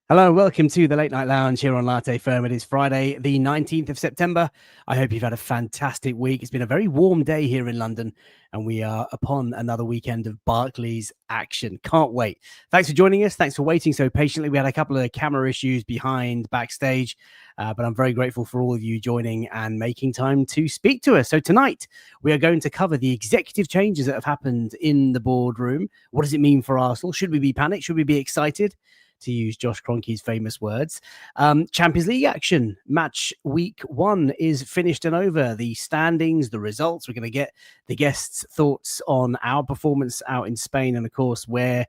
Hello, welcome to the Late Night Lounge here on Latte Firm. It is Friday, the 19th of September. I hope you've had a fantastic week. It's been a very warm day here in London, and we are upon another weekend of Barclays action. Can't wait. Thanks for joining us. Thanks for waiting so patiently. We had a couple of camera issues behind backstage, but I'm very grateful for all of you joining and making time to speak to us. So tonight, we are going to cover the executive changes that have happened in the boardroom. What does it mean for Arsenal? Should we be panicked? Should we be excited? To use Josh Kroenke's famous words. Champions League action. Match week 1 is finished and over. The standings, the results. We're going to get the guests' thoughts on our performance out in Spain and, of course, where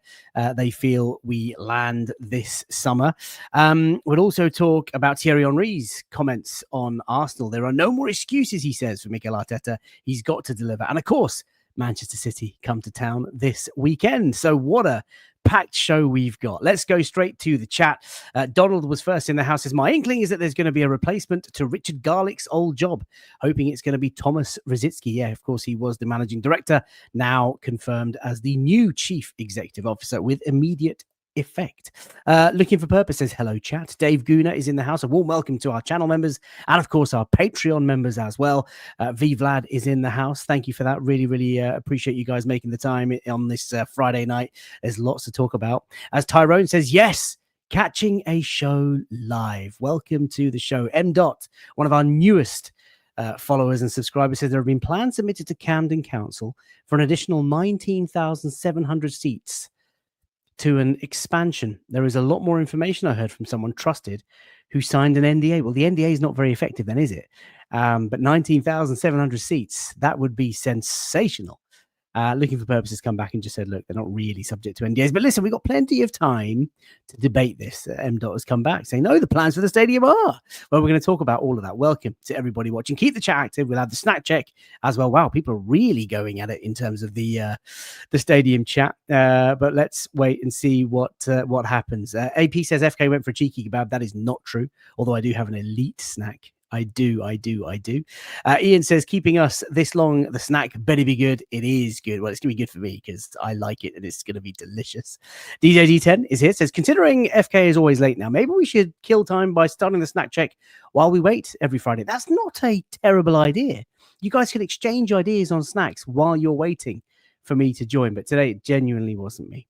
they feel we land this summer. We'll also talk about Thierry Henry's comments on Arsenal. There are no more excuses, he says, for Mikel Arteta. He's got to deliver. And, of course, Manchester City come to town this weekend. So what a packed show we've got. Let's go straight to the chat. Donald was first in the house. My inkling is that there's going to be a replacement to Richard Garlick's old job, hoping it's going to be Thomas Rositzky. Yeah, of course, he was the managing director, now confirmed as the new chief executive officer with immediate effect. Looking for Purpose says hello chat. Dave Guna is in the house. A warm welcome to our channel members and of course our Patreon members as well. V Vlad is in the house. Thank you for that. Really appreciate you guys making the time on this Friday night. There's lots to talk about. As Tyrone says, yes, catching a show live. Welcome to the show. M. Dot, one of our newest followers and subscribers, says there have been plans submitted to Camden Council for an additional 19,700 seats to an expansion. There is a lot more information I heard from someone trusted who signed an NDA. Well, the NDA is not very effective then, is it? But 19,700 seats, that would be sensational. Looking for Purposes come back and just said, look, they're not really subject to NDAs. But listen, we've got plenty of time to debate this. M. Dot has come back saying, no, the plans for the stadium are. Well, we're going to talk about all of that. Welcome to everybody watching. Keep the chat active. We'll have the snack check as well. Wow, people are really going at it in terms of the stadium chat. But let's wait and see what happens. AP says FK went for a cheeky kebab. That is not true, although I do have an elite snack. I do. Ian says, keeping us this long, the snack better be good. It is good. Well, it's going to be good for me because I like it and it's going to be delicious. DJ D10 is here. Says, considering FK is always late now, maybe we should kill time by starting the snack check while we wait every Friday. That's not a terrible idea. You guys can exchange ideas on snacks while you're waiting for me to join. But today, it genuinely wasn't me.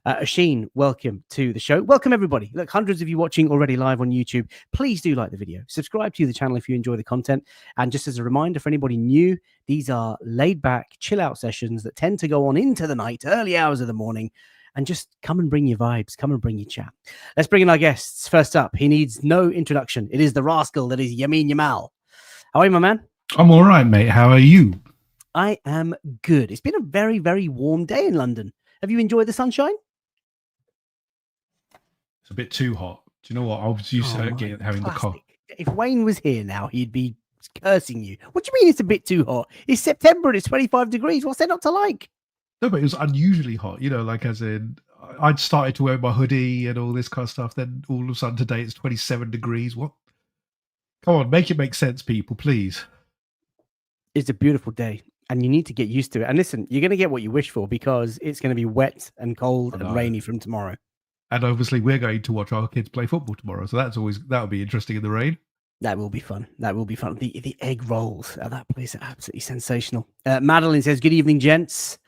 Asheen, welcome to the show. Welcome, everybody. Look, hundreds of you watching already live on YouTube. Please do like the video. Subscribe to the channel if you enjoy the content. And just as a reminder for anybody new, these are laid-back, chill-out sessions that tend to go on into the night, early hours of the morning, and just come and bring your vibes. Come and bring your chat. Let's bring in our guests. First up, he needs no introduction. It is the rascal that is Yamin Yamal. How are you, my man? I'm all right, mate. How are you? I am good. It's been a very, very warm day in London. Have you enjoyed the sunshine? It's a bit too hot. Do you know what? I was used to having the cold. If Wayne was here now, he'd be cursing you. What do you mean it's a bit too hot? It's September and it's 25 degrees. What's there not to like? No, but it was unusually hot. You know, like as in, I'd started to wear my hoodie and all this kind of stuff. Then all of a sudden today it's 27 degrees. What? Come on, make it make sense, people, please. It's a beautiful day. And you need to get used to it. And listen, you're going to get what you wish for because it's going to be wet and cold and rainy from tomorrow. And obviously, we're going to watch our kids play football tomorrow, so that'll be interesting in the rain. That will be fun. The egg rolls at that place are absolutely sensational. Madeline says, "Good evening, gents."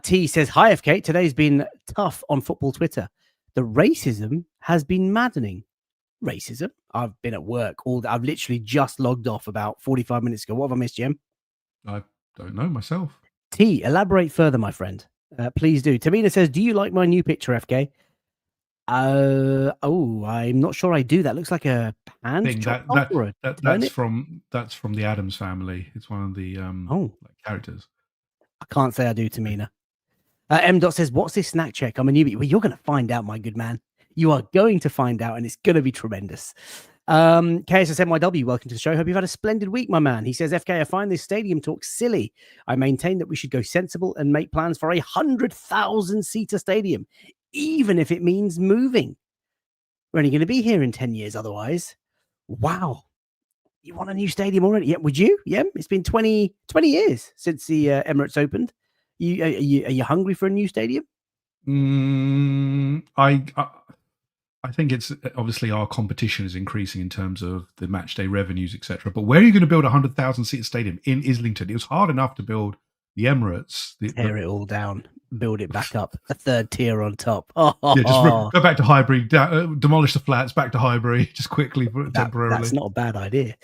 T says, "Hi, FK. Today's been tough on football Twitter. The racism has been maddening." Racism? I've been at work all day. I've literally just logged off about 45 minutes ago. What have I missed, Jim? I don't know myself. T, elaborate further, my friend. Please do. Tamina says, "Do you like my new picture, FK?" I'm not sure I do. That looks like a hand. That's from the Addams Family. It's one of the characters. I can't say I do, Tamina. M. Dot says, "What's this snack check? I'm a newbie." Well, you're going to find out, my good man. You are going to find out, and it's going to be tremendous. KSSMYW, welcome to the show. Hope you've had a splendid week, my man. He says, FK, I find this stadium talk silly. I maintain that we should go sensible and make plans for 100,000-seater stadium, even if it means moving. We're only going to be here in 10 years otherwise. Wow. You want a new stadium already? Yeah, would you? Yeah, it's been 20 years since the Emirates opened. Are you hungry for a new stadium? I think it's obviously our competition is increasing in terms of the match day revenues, etc. But where are you going to build a 100,000 seat stadium in Islington? It was hard enough to build the Emirates. Tear it all down, build it back up, a third tier on top. Yeah, just go back to Highbury, demolish the flats, back to Highbury, just quickly, temporarily. That's not a bad idea.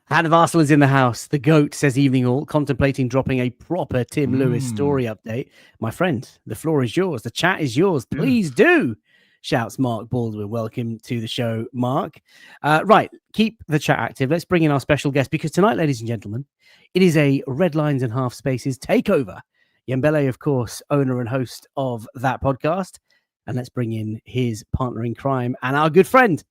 Hand of Arsenal is in the house. The GOAT says, evening all, contemplating dropping a proper Tim Lewis story update. My friend, the floor is yours. The chat is yours. Please do. Shouts Mark Baldwin. Welcome to the show, Mark. Right, keep the chat active. Let's bring in our special guest, because tonight, ladies and gentlemen, it is a Red Lines and Half Spaces takeover. Yembele, of course, owner and host of that podcast. And let's bring in his partner in crime and our good friend.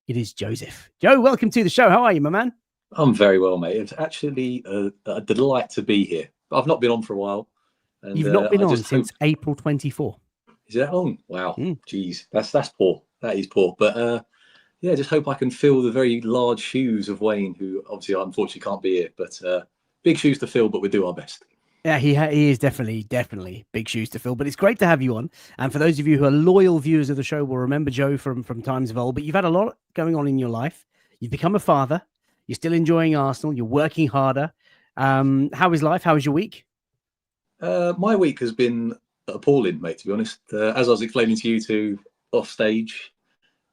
It is Joseph. Joe, welcome to the show. How are you, my man? I'm very well, mate. It's actually a delight to be here. I've not been on for a while. And, You've not been on since April 24. Is that long? Wow. Jeez, that's poor. That is poor. But yeah, just hope I can fill the very large shoes of Wayne, who obviously unfortunately can't be here. But big shoes to fill, but we'll do our best. Yeah, he is definitely big shoes to fill. But it's great to have you on. And for those of you who are loyal viewers of the show will remember Joe from times of old. But you've had a lot going on in your life. You've become a father. You're still enjoying Arsenal. You're working harder. How is life? How is your week? My week has been appalling, mate, to be honest. As I was explaining to you two off stage,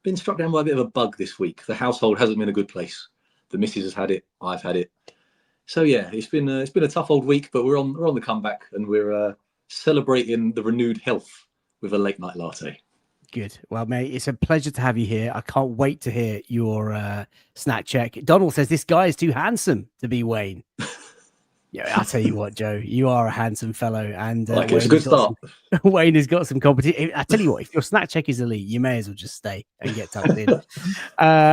been struck down by a bit of a bug this week. The household hasn't been a good place. The missus has had it. I've had it. So yeah, it's been a tough old week, but we're on the comeback, and we're celebrating the renewed health with a late night latte. Good. Well, mate, it's a pleasure to have you here. I can't wait to hear your snack check. Donald says this guy is too handsome to be Wayne. Yeah, I'll tell you what, Joe, you are a handsome fellow, and it's a good start. Wayne has got some competition. I tell you what, if your snack check is elite, you may as well just stay and get tucked in.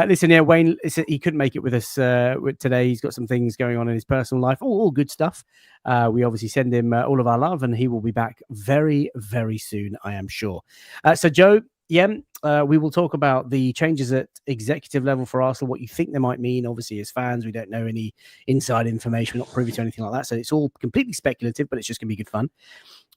Listen, yeah, Wayne, he couldn't make it with us today. He's got some things going on in his personal life, all good stuff. We obviously send him all of our love, and he will be back very, very soon, I am sure. So, Joe, we will talk about the changes at executive level for Arsenal, what you think they might mean. Obviously, as fans, we don't know any inside information. We're not privy to anything like that. So it's all completely speculative, but it's just going to be good fun.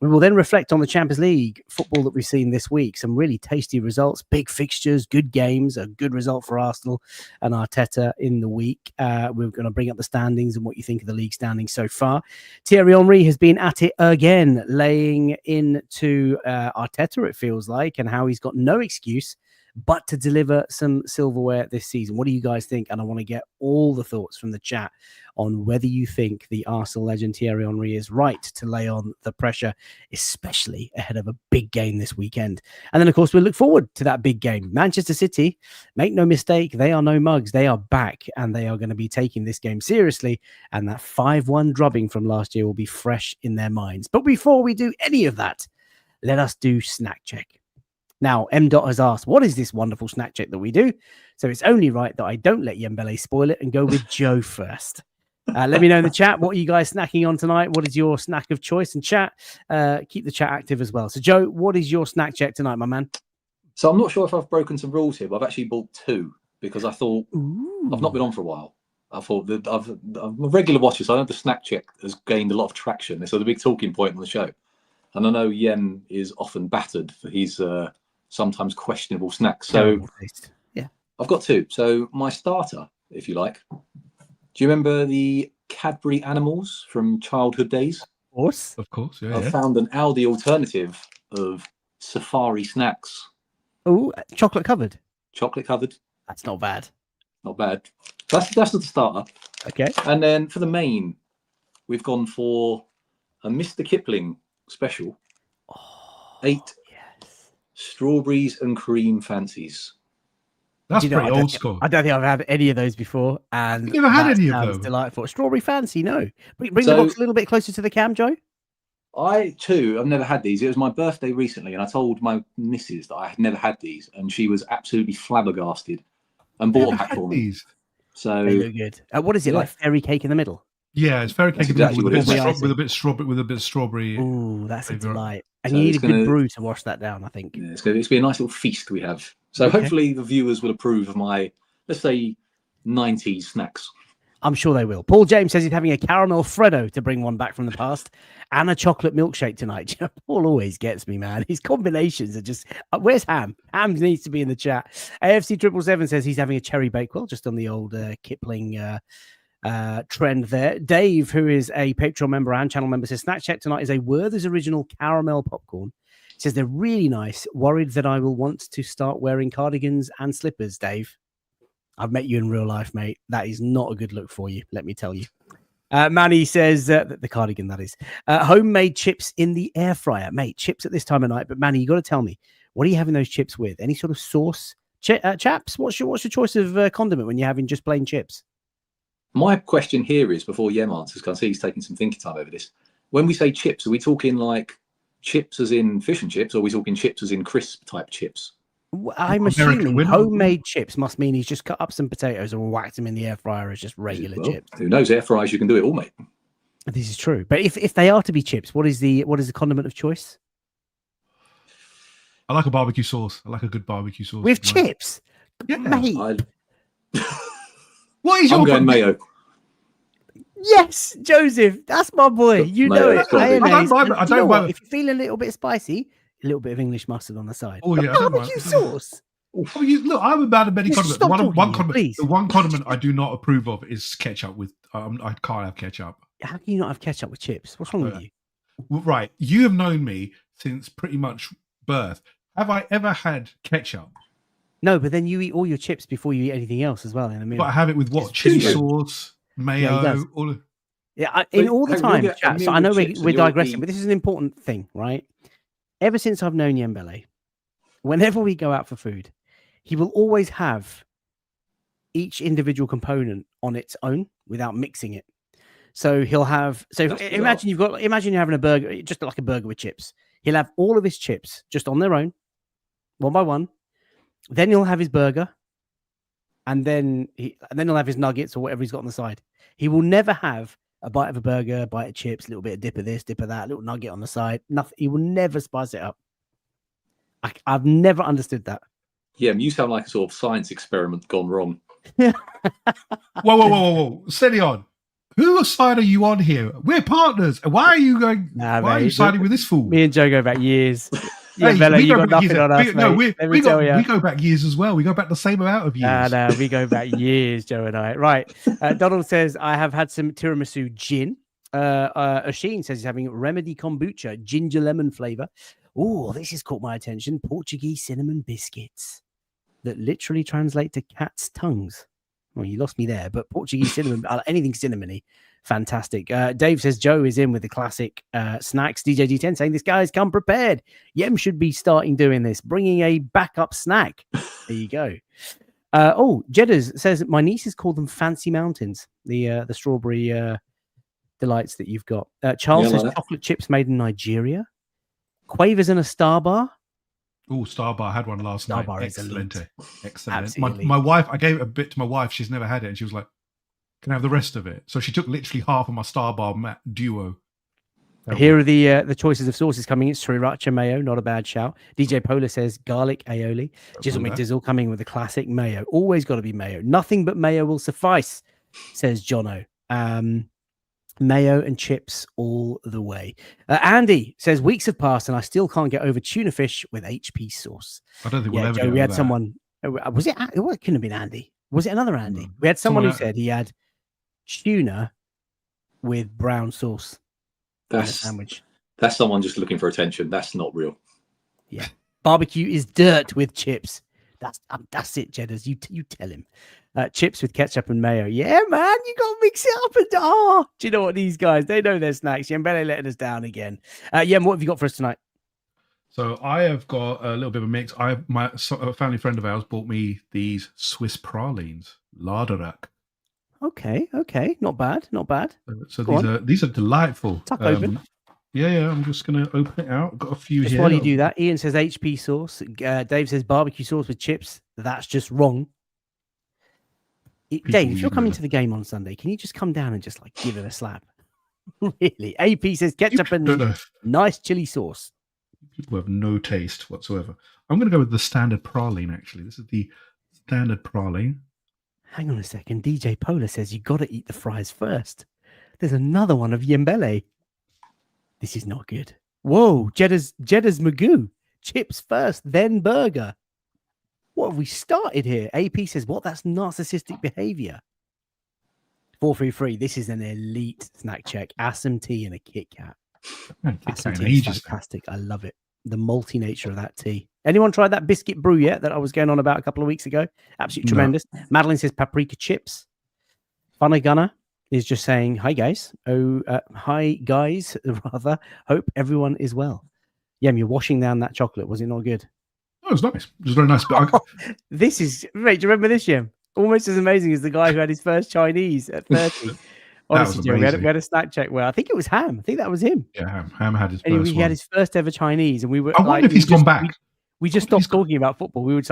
We will then reflect on the Champions League football that we've seen this week. Some really tasty results, big fixtures, good games, a good result for Arsenal and Arteta in the week. We're going to bring up the standings and what you think of the league standings so far. Thierry Henry has been at it again, laying into Arteta, it feels like, and how he's got no excuse but to deliver some silverware this season. What do you guys think? And I want to get all the thoughts from the chat on whether you think the Arsenal legend Thierry Henry is right to lay on the pressure, especially ahead of a big game this weekend. And then, of course, we'll look forward to that big game. Manchester City, make no mistake, they are no mugs. They are back, and they are going to be taking this game seriously. And that 5-1 drubbing from last year will be fresh in their minds. But before we do any of that, let us do snack check. Now, M. Dot has asked, what is this wonderful snack check that we do? So it's only right that I don't let Yembele spoil it and go with Joe first. Let me know in the chat, what are you guys snacking on tonight? What is your snack of choice? And chat, keep the chat active as well. So, Joe, what is your snack check tonight, my man? So I'm not sure if I've broken some rules here, but I've actually bought two because I thought I've not been on for a while. I thought that I'm a regular watcher, so I know the snack check has gained a lot of traction. It's a big talking point on the show. And I know Yen is often battered for his sometimes questionable snacks. So yeah, I've got two. So my starter, if you like. Do you remember the Cadbury animals from childhood days? Of course. Yeah, I've found an Aldi alternative of safari snacks. Oh, chocolate covered. Chocolate covered. That's not bad. Not bad. That's the starter. Okay. And then for the main, we've gone for a Mr. Kipling special. 8 strawberries and cream fancies. That's pretty old school. I don't think I've had any of those before. And you've never had any of them? Delightful. Strawberry fancy, no. Bring the box a little bit closer to the cam, Joe. I've never had these. It was my birthday recently, and I told my missus that I had never had these, and she was absolutely flabbergasted and bought a pack for me. So they look good. What is it, like fairy cake in the middle? Yeah, it's fairy cake exactly with a bit of strawberry. Ooh, that's a delight. And you need a good brew to wash that down, I think. Yeah, it's going to be a nice little feast we have. So hopefully the viewers will approve of my, let's say, 90s snacks. I'm sure they will. Paul James says he's having a caramel Freddo to bring one back from the past and a chocolate milkshake tonight. Paul always gets me, man. His combinations are just... where's Ham? Ham needs to be in the chat. AFC 777 says he's having a cherry bakewell, just on the old Kipling trend there. Dave, who is a Patreon member and channel member, says Snack Check tonight is a Werther's original caramel popcorn. Says they're really nice. Worried that I will want to start wearing cardigans and slippers, Dave. I've met you in real life, mate. That is not a good look for you, let me tell you. Manny says, the cardigan, that is. Homemade chips in the air fryer. Mate, chips at this time of night. But Manny, you got to tell me, what are you having those chips with? Any sort of sauce? Chaps, what's your choice of condiment when you're having just plain chips? My question here is, before Yem answers, because I see he's taking some thinking time over this. When we say chips, are we talking like chips as in fish and chips, or are we talking chips as in crisp type chips? I'm assuming homemade chips must mean he's just cut up some potatoes and whacked them in the air fryer as just regular chips. Who knows? Air fryers, you can do it all, mate. This is true. But if they are to be chips, what is the condiment of choice? I like a barbecue sauce. I like a good barbecue sauce. With chips? Yeah. Mate. What is your... I'm going mayo. Yes, Joseph. That's my boy. You know it. I don't mind. If you feel a little bit spicy, a little bit of English mustard on the side. Oh, yeah. Barbecue sauce. Oh, look, I'm a man of many condiments. The one condiment I do not approve of is ketchup. I can't have ketchup. How can you not have ketchup with chips? What's wrong with you? Right. You have known me since pretty much birth. Have I ever had ketchup? No, but then you eat all your chips before you eat anything else as well in a meal. But I have it with what? Chili sauce, mayo, all of... Yeah, all the time. Chat, so I know we're digressing, but this is an important thing, right? Ever since I've known Yembele, whenever we go out for food, he will always have each individual component on its own without mixing it. So he'll have... imagine you're having a burger, just like a burger with chips. He'll have all of his chips just on their own, one by one. Then he'll have his burger, and then he'll have his nuggets or whatever he's got on the side. He will never have a bite of a burger, a bite of chips, a little bit of dip of this, dip of that, a little nugget on the side. Nothing. He will never spice it up. I've never understood that. Yeah, you sound like a sort of science experiment gone wrong. Whoa. Steady on. Whose side are you on here? We're partners. Why are you going? Why are you siding with this fool? Me and Joe go back years. Yeah, Bella, you got nothing on us, we go back years as well. We go back the same amount of years. No, we go back years, Joe and I. Right. Donald says, I have had some tiramisu gin. Oisin says he's having remedy kombucha, ginger lemon flavor. Oh, this has caught my attention. Portuguese cinnamon biscuits that literally translate to cat's tongues. Well, you lost me there, but Portuguese cinnamon, anything cinnamony. Fantastic. Dave says Joe is in with the classic snacks. DJ D10 saying this guy's come prepared. Yem should be starting doing this, bringing a backup snack. There you go. Jedders says my nieces call them fancy mountains. The strawberry delights that you've got. Charles says chocolate chips made in Nigeria. Quavers in a Star Bar. Oh, Star Bar. I had one last night. Excellent. Absolutely my wife, I gave a bit to my wife. She's never had it, and she was like, can I have the rest of it? So she took literally half of my Star Bar duo. Here are the choices of sauces coming in. Sriracha mayo, not a bad shout. DJ Polar says garlic aioli. Jizzle McDizzle coming with a classic mayo. Always got to be mayo. Nothing but mayo will suffice, says Jono. Mayo and chips all the way. Andy says weeks have passed and I still can't get over tuna fish with HP sauce. I don't think we'll ever Joe, we had someone. Was it? It couldn't have been Andy. Was it another Andy? No. We had someone who said he had tuna with brown sauce. That's sandwich. That's someone just looking for attention. That's not real. Yeah, barbecue is dirt with chips. That's it, Jedders. You tell him. Chips with ketchup and mayo. Yeah, man, you got to mix it up. And do you know what these guys? They know their snacks. Yembele letting us down again. Yem, what have you got for us tonight? So I have got a little bit of a mix. A family friend of ours bought me these Swiss pralines, Larderak. Okay, not bad. So these are delightful. Tuck open. Yeah. I'm just going to open it out. I've got a few just here. While you do that, Ian says HP sauce. Dave says barbecue sauce with chips. That's just wrong. Dave, if you're coming to the game on Sunday, can you just come down and just like give it a slap? Really? AP says ketchup and nice chili sauce. People have no taste whatsoever. I'm going to go with the standard praline, actually. This is the standard praline. Hang on a second. DJ Polar says you got to eat the fries first. There's another one of Yembele. This is not good. Whoa, Jeddah's Magoo. Chips first, then burger. What have we started here? AP says, what? That's narcissistic behavior. 433. This is an elite snack check. Assam tea and a Kit Kat. Assam tea is fantastic. I love it. The malty nature of that tea. Anyone tried that biscuit brew yet that I was going on about a couple of weeks ago? Absolutely tremendous. Madeline says paprika chips. Funny Gunner is just saying, hi guys. Hi guys, rather. Hope everyone is well. Yem, you're washing down that chocolate. Was it not good? Oh, it was nice. It was very nice. But this is, mate, do you remember this, Yem? Almost as amazing as the guy who had his first Chinese at 30. Honestly, Joe, we had a snack check where I think it was Ham. I think that was him. Yeah, Ham had his first one. He had his first ever Chinese, and we were. I wonder if he's gone back. We just stopped talking about football. We would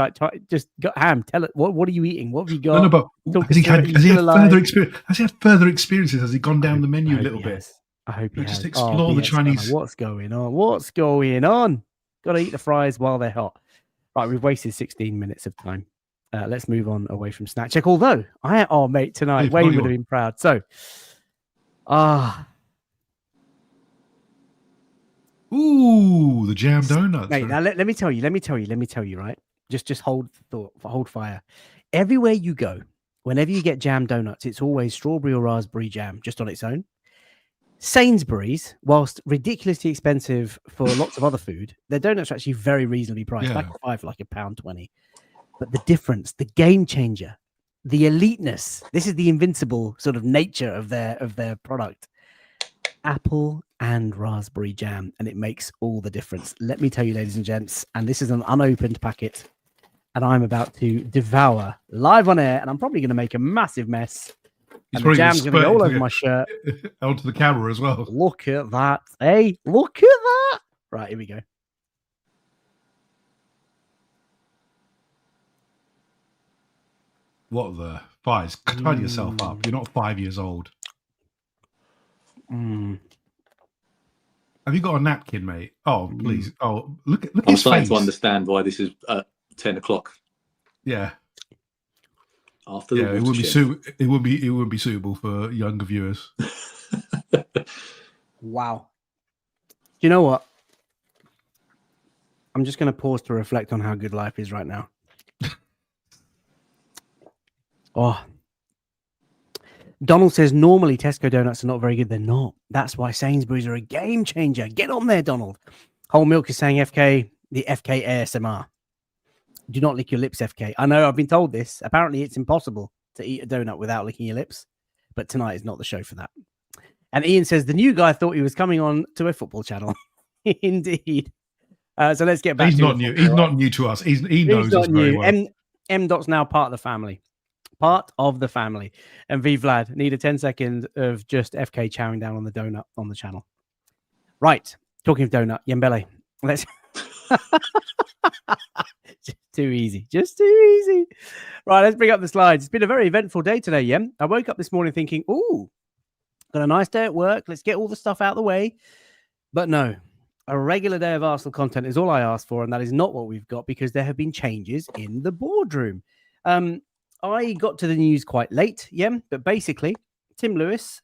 just got Ham. Tell it. What are you eating? What have you got? No, but has he had further experience? Has he had further experiences? Has he gone down the menu a little bit? I hope he has. Just explore the Chinese. What's going on? What's going on? Got to eat the fries while they're hot. Right, we've wasted 16 minutes of time. Let's move on away from snack check. Although mate, tonight Wayne would have been proud. So, ooh, the jam donuts. Mate, now let me tell you, right? Just hold fire. Everywhere you go, whenever you get jam donuts, it's always strawberry or raspberry jam just on its own. Sainsbury's, whilst ridiculously expensive for lots of other food, their donuts are actually very reasonably priced. Back at 5 for like £1.20. But the difference, the game changer, the eliteness, this is the invincible sort of nature of their product. Apple and raspberry jam, and it makes all the difference. Let me tell you, ladies and gents, and this is an unopened packet, and I'm about to devour live on air, and I'm probably going to make a massive mess. And the jam's going to go all over my shirt. Onto the camera as well. Look at that. Hey, look at that. Right, here we go. What the fires? Tidy yourself up. You're not 5 years old. Have you got a napkin, mate? Oh, please. Oh, look at his face. I'm starting to understand why this is 10 o'clock. Yeah. After the it wouldn't be suitable for younger viewers. Wow. You know what? I'm just going to pause to reflect on how good life is right now. Donald says normally Tesco donuts are not very good. They're not. That's why Sainsbury's are a game changer. Get on there, Donald. Whole Milk is saying FK, the FK ASMR. Do not lick your lips, FK. I know, I've been told this. Apparently, it's impossible to eat a donut without licking your lips. But tonight is not the show for that. And Ian says the new guy thought he was coming on to a football channel. Indeed. So let's get back. He's not new. He's not new to us. He knows us very well. M. Dot's now part of the family. Part of the family. And V Vlad need a 10-second of just FK chowing down on the donut on the channel. Right. Talking of donut, Yembele. Let's. Just too easy. Right, let's bring up the slides. It's been a very eventful day today, Yem. I woke up this morning thinking, ooh, got a nice day at work. Let's get all the stuff out of the way. But no, a regular day of Arsenal content is all I asked for, and that is not what we've got because there have been changes in the boardroom. I got to the news quite late, Yem, but basically, Tim Lewis,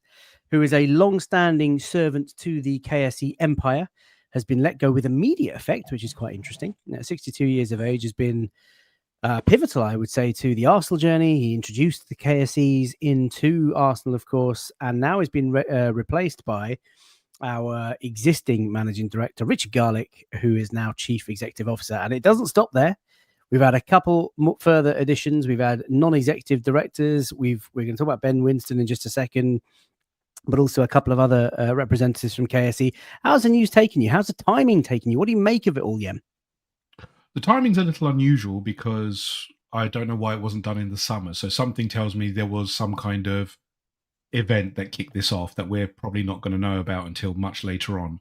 who is a long-standing servant to the KSE empire, has been let go with immediate effect, which is quite interesting. 62 years of age, has been pivotal, I would say, to the Arsenal journey. He introduced the KSEs into Arsenal, of course, and now has been replaced by our existing managing director, Richard Garlick, who is now chief executive officer. And it doesn't stop there. We've had a couple further additions. We've had non-executive directors. We're going to talk about Ben Winston in just a second, but also a couple of other representatives from KSE. How's the news taking you? How's the timing taking you? What do you make of it all, Yem? The timing's a little unusual because I don't know why it wasn't done in the summer. So something tells me there was some kind of event that kicked this off that we're probably not going to know about until much later on.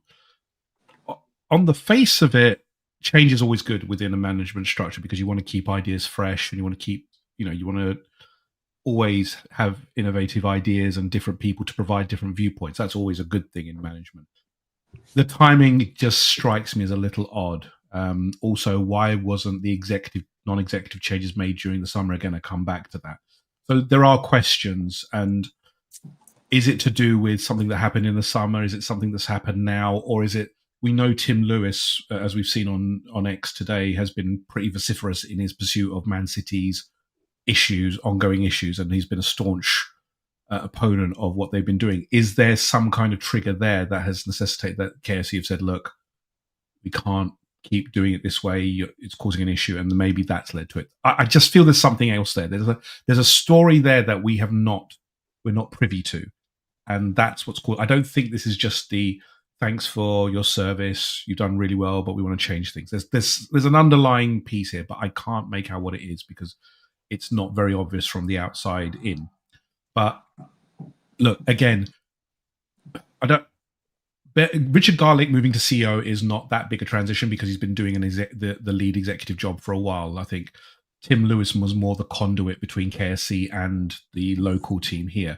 On the face of it, change is always good within a management structure because you want to keep ideas fresh and you want to keep, you want to always have innovative ideas and different people to provide different viewpoints. That's always a good thing in management. The timing just strikes me as a little odd. Also, why wasn't the non-executive changes made during the summer? Again, I come back to that. So there are questions, and is it to do with something that happened in the summer? Is it something that's happened now, or is it? We know Tim Lewis, as we've seen on X today, has been pretty vociferous in his pursuit of Man City's ongoing issues, and he's been a staunch opponent of what they've been doing. Is there some kind of trigger there that has necessitated that KFC have said, look, we can't keep doing it this way, it's causing an issue, and maybe that's led to it? I just feel there's something else there. There's a story there that we're not privy to, and that's what's called. I don't think this is just the thanks for your service, you've done really well, but we want to change things. There's an underlying piece here, but I can't make out what it is because it's not very obvious from the outside in. But look, again, Richard Garlick moving to CEO is not that big a transition because he's been doing the lead executive job for a while. I think Tim Lewis was more the conduit between KSC and the local team here.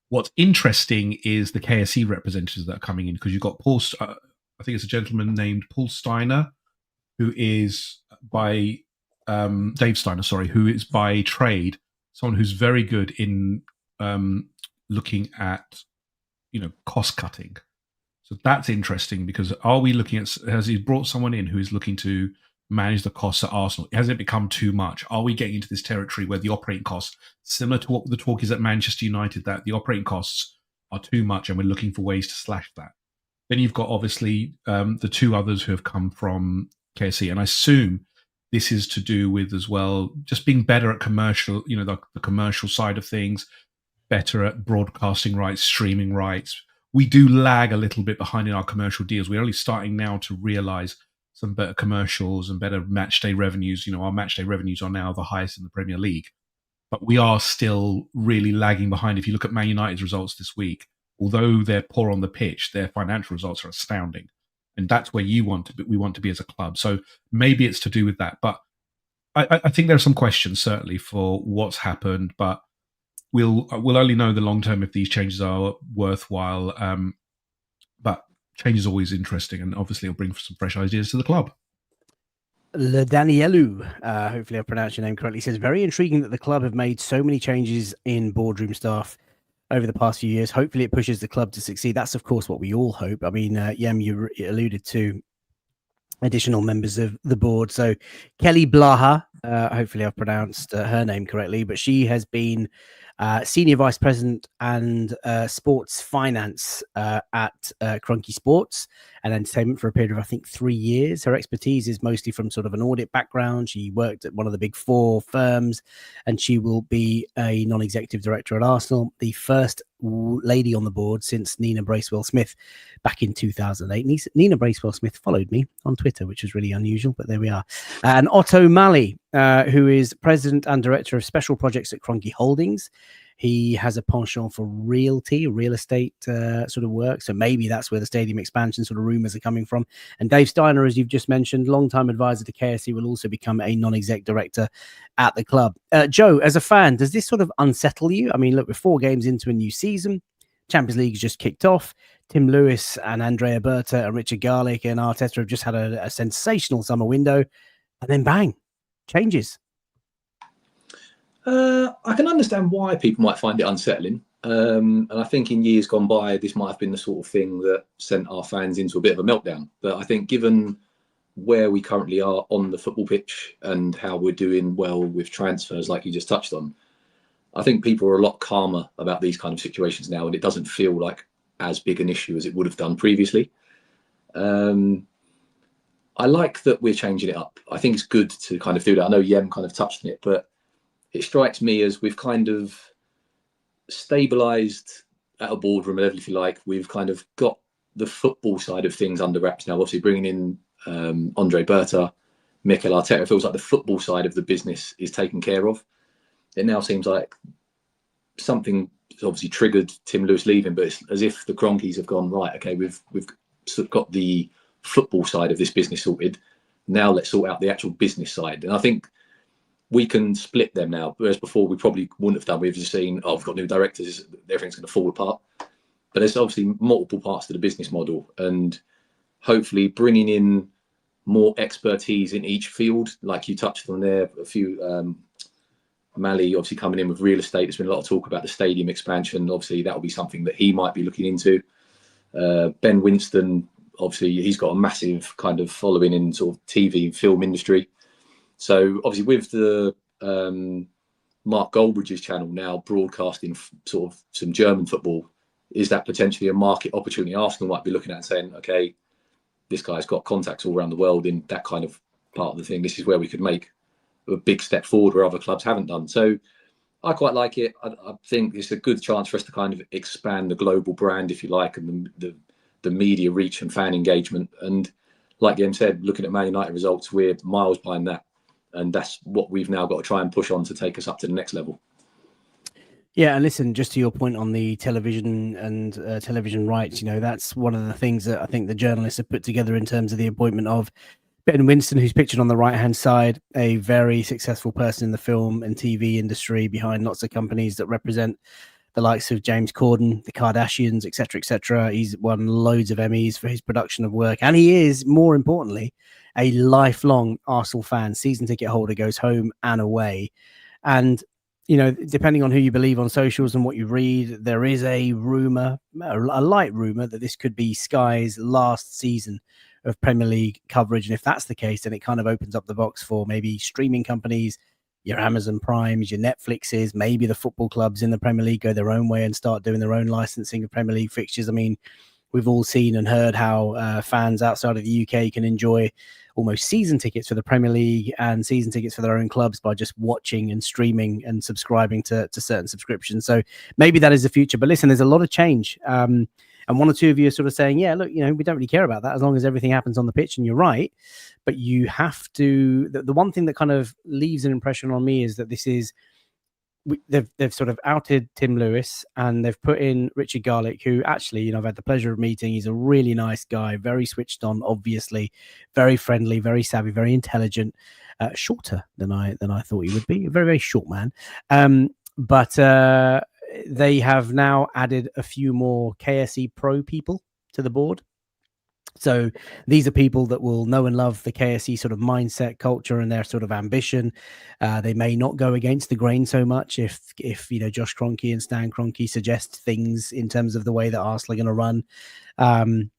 What's interesting is the KSC representatives that are coming in, because you've got Paul. I think it's a gentleman named Paul Steiner, who is by Dave Steiner, sorry, who is by trade someone who's very good in looking at cost cutting. So that's interesting, because are we looking at, has he brought someone in who is looking to manage the costs at Arsenal? Has it become too much? Are we getting into this territory where the operating costs, similar to what the talk is at Manchester United, that the operating costs are too much and we're looking for ways to slash that? Then you've got obviously the two others who have come from KSC, and I assume this is to do with as well just being better at commercial, the commercial side of things, better at broadcasting rights, streaming rights. We do lag a little bit behind in our commercial deals. We're only starting now to realize some better commercials and better match day revenues. Our match day revenues are now the highest in the Premier League, but we are still really lagging behind. If you look at Man United's results this week, although they're poor on the pitch, their financial results are astounding. And that's where we want to be as a club. So maybe it's to do with that. But I think there are some questions certainly for what's happened, but we'll only know the long term if these changes are worthwhile. But change is always interesting, and obviously it'll bring some fresh ideas to the club. Le Danielu, hopefully I pronounced your name correctly, says, very intriguing that the club have made so many changes in boardroom staff over the past few years. Hopefully it pushes the club to succeed. That's, of course, what we all hope. I mean, Yem, you alluded to additional members of the board. So Kelly Blaha, hopefully I've pronounced her name correctly, but she has been Senior Vice President and Sports Finance at Crunky Sports and Entertainment for a period of, I think, 3 years. Her expertise is mostly from sort of an audit background. She worked at one of the big four firms, and she will be a non-executive director at Arsenal, the first lady on the board since Nina Bracewell-Smith back in 2008. Nina Bracewell-Smith followed me on Twitter, which was really unusual, but there we are. And Otto Malley, who is President and Director of Special Projects at Cronky Holdings. He has a penchant for real estate sort of work. So maybe that's where the stadium expansion sort of rumors are coming from. And Dave Steiner, as you've just mentioned, longtime advisor to KSC, will also become a non-exec director at the club. Joe, as a fan, does this sort of unsettle you? I mean, look, we're 4 games into a new season. Champions League has just kicked off. Tim Lewis and Andrea Berta and Richard Garlick and Arteta have just had a sensational summer window. And then bang, changes. I can understand why people might find it unsettling. And I think in years gone by, this might have been the sort of thing that sent our fans into a bit of a meltdown. But I think given where we currently are on the football pitch and how we're doing well with transfers, like you just touched on, I think people are a lot calmer about these kind of situations now, and it doesn't feel like as big an issue as it would have done previously. I like that we're changing it up. I think it's good to kind of do that. I know Yem kind of touched on it, but it strikes me as we've kind of stabilised at a boardroom level, if you like. We've kind of got the football side of things under wraps now. Obviously, bringing in Andre Berta, Mikel Arteta, it feels like the football side of the business is taken care of. It now seems like something obviously triggered Tim Lewis leaving, but it's as if the Cronkies have gone, right, okay, we've got the football side of this business sorted. Now let's sort out the actual business side. And I think we can split them now, whereas before we probably wouldn't have done. We've just seen, we've got new directors, everything's going to fall apart. But there's obviously multiple parts to the business model, and hopefully bringing in more expertise in each field, like you touched on there, a few Mali obviously coming in with real estate. There's been a lot of talk about the stadium expansion. Obviously, that will be something that he might be looking into. Ben Winston, obviously, he's got a massive kind of following in sort of TV and film industry. So obviously, with the Mark Goldbridge's channel now broadcasting sort of some German football, is that potentially a market opportunity Arsenal might be looking at and saying, okay, this guy's got contacts all around the world in that kind of part of the thing. This is where we could make a big step forward where other clubs haven't done. So I quite like it. I think it's a good chance for us to kind of expand the global brand, if you like, and the media reach and fan engagement. And like Jim said, looking at Man United results, we're miles behind that. And that's what we've now got to try and push on to take us up to the next level. Yeah, and listen, just to your point on the television and television rights, that's one of the things that I think the journalists have put together in terms of the appointment of Ben Winston, who's pictured on the right-hand side, a very successful person in the film and TV industry behind lots of companies that represent the likes of James Corden, the Kardashians, etc., etc. He's won loads of Emmys for his production of work. And he is, more importantly, a lifelong Arsenal fan, season ticket holder, goes home and away. And depending on who you believe on socials and what you read, there is a rumor, a light rumor, that this could be Sky's last season of Premier League coverage. And if that's the case, then it kind of opens up the box for maybe streaming companies, your Amazon Primes, your Netflixes, maybe the football clubs in the Premier League go their own way and start doing their own licensing of Premier League fixtures. I mean, we've all seen and heard how fans outside of the UK can enjoy almost season tickets for the Premier League and season tickets for their own clubs by just watching and streaming and subscribing to certain subscriptions. So maybe that is the future. But listen, there's a lot of change. And one or two of you are sort of saying, yeah, look, we don't really care about that as long as everything happens on the pitch. And you're right. But you have to, the one thing that kind of leaves an impression on me is that this is, they've sort of outed Tim Lewis and they've put in Richard Garlick, who actually, I've had the pleasure of meeting. He's a really nice guy, very switched on, obviously, very friendly, very savvy, very intelligent, shorter than I thought he would be. A very, very short man. But they have now added a few more KSE Pro people to the board. So these are people that will know and love the KSE sort of mindset, culture, and their sort of ambition. They may not go against the grain so much if Josh Kroenke and Stan Kroenke suggest things in terms of the way that Arsenal are going to run.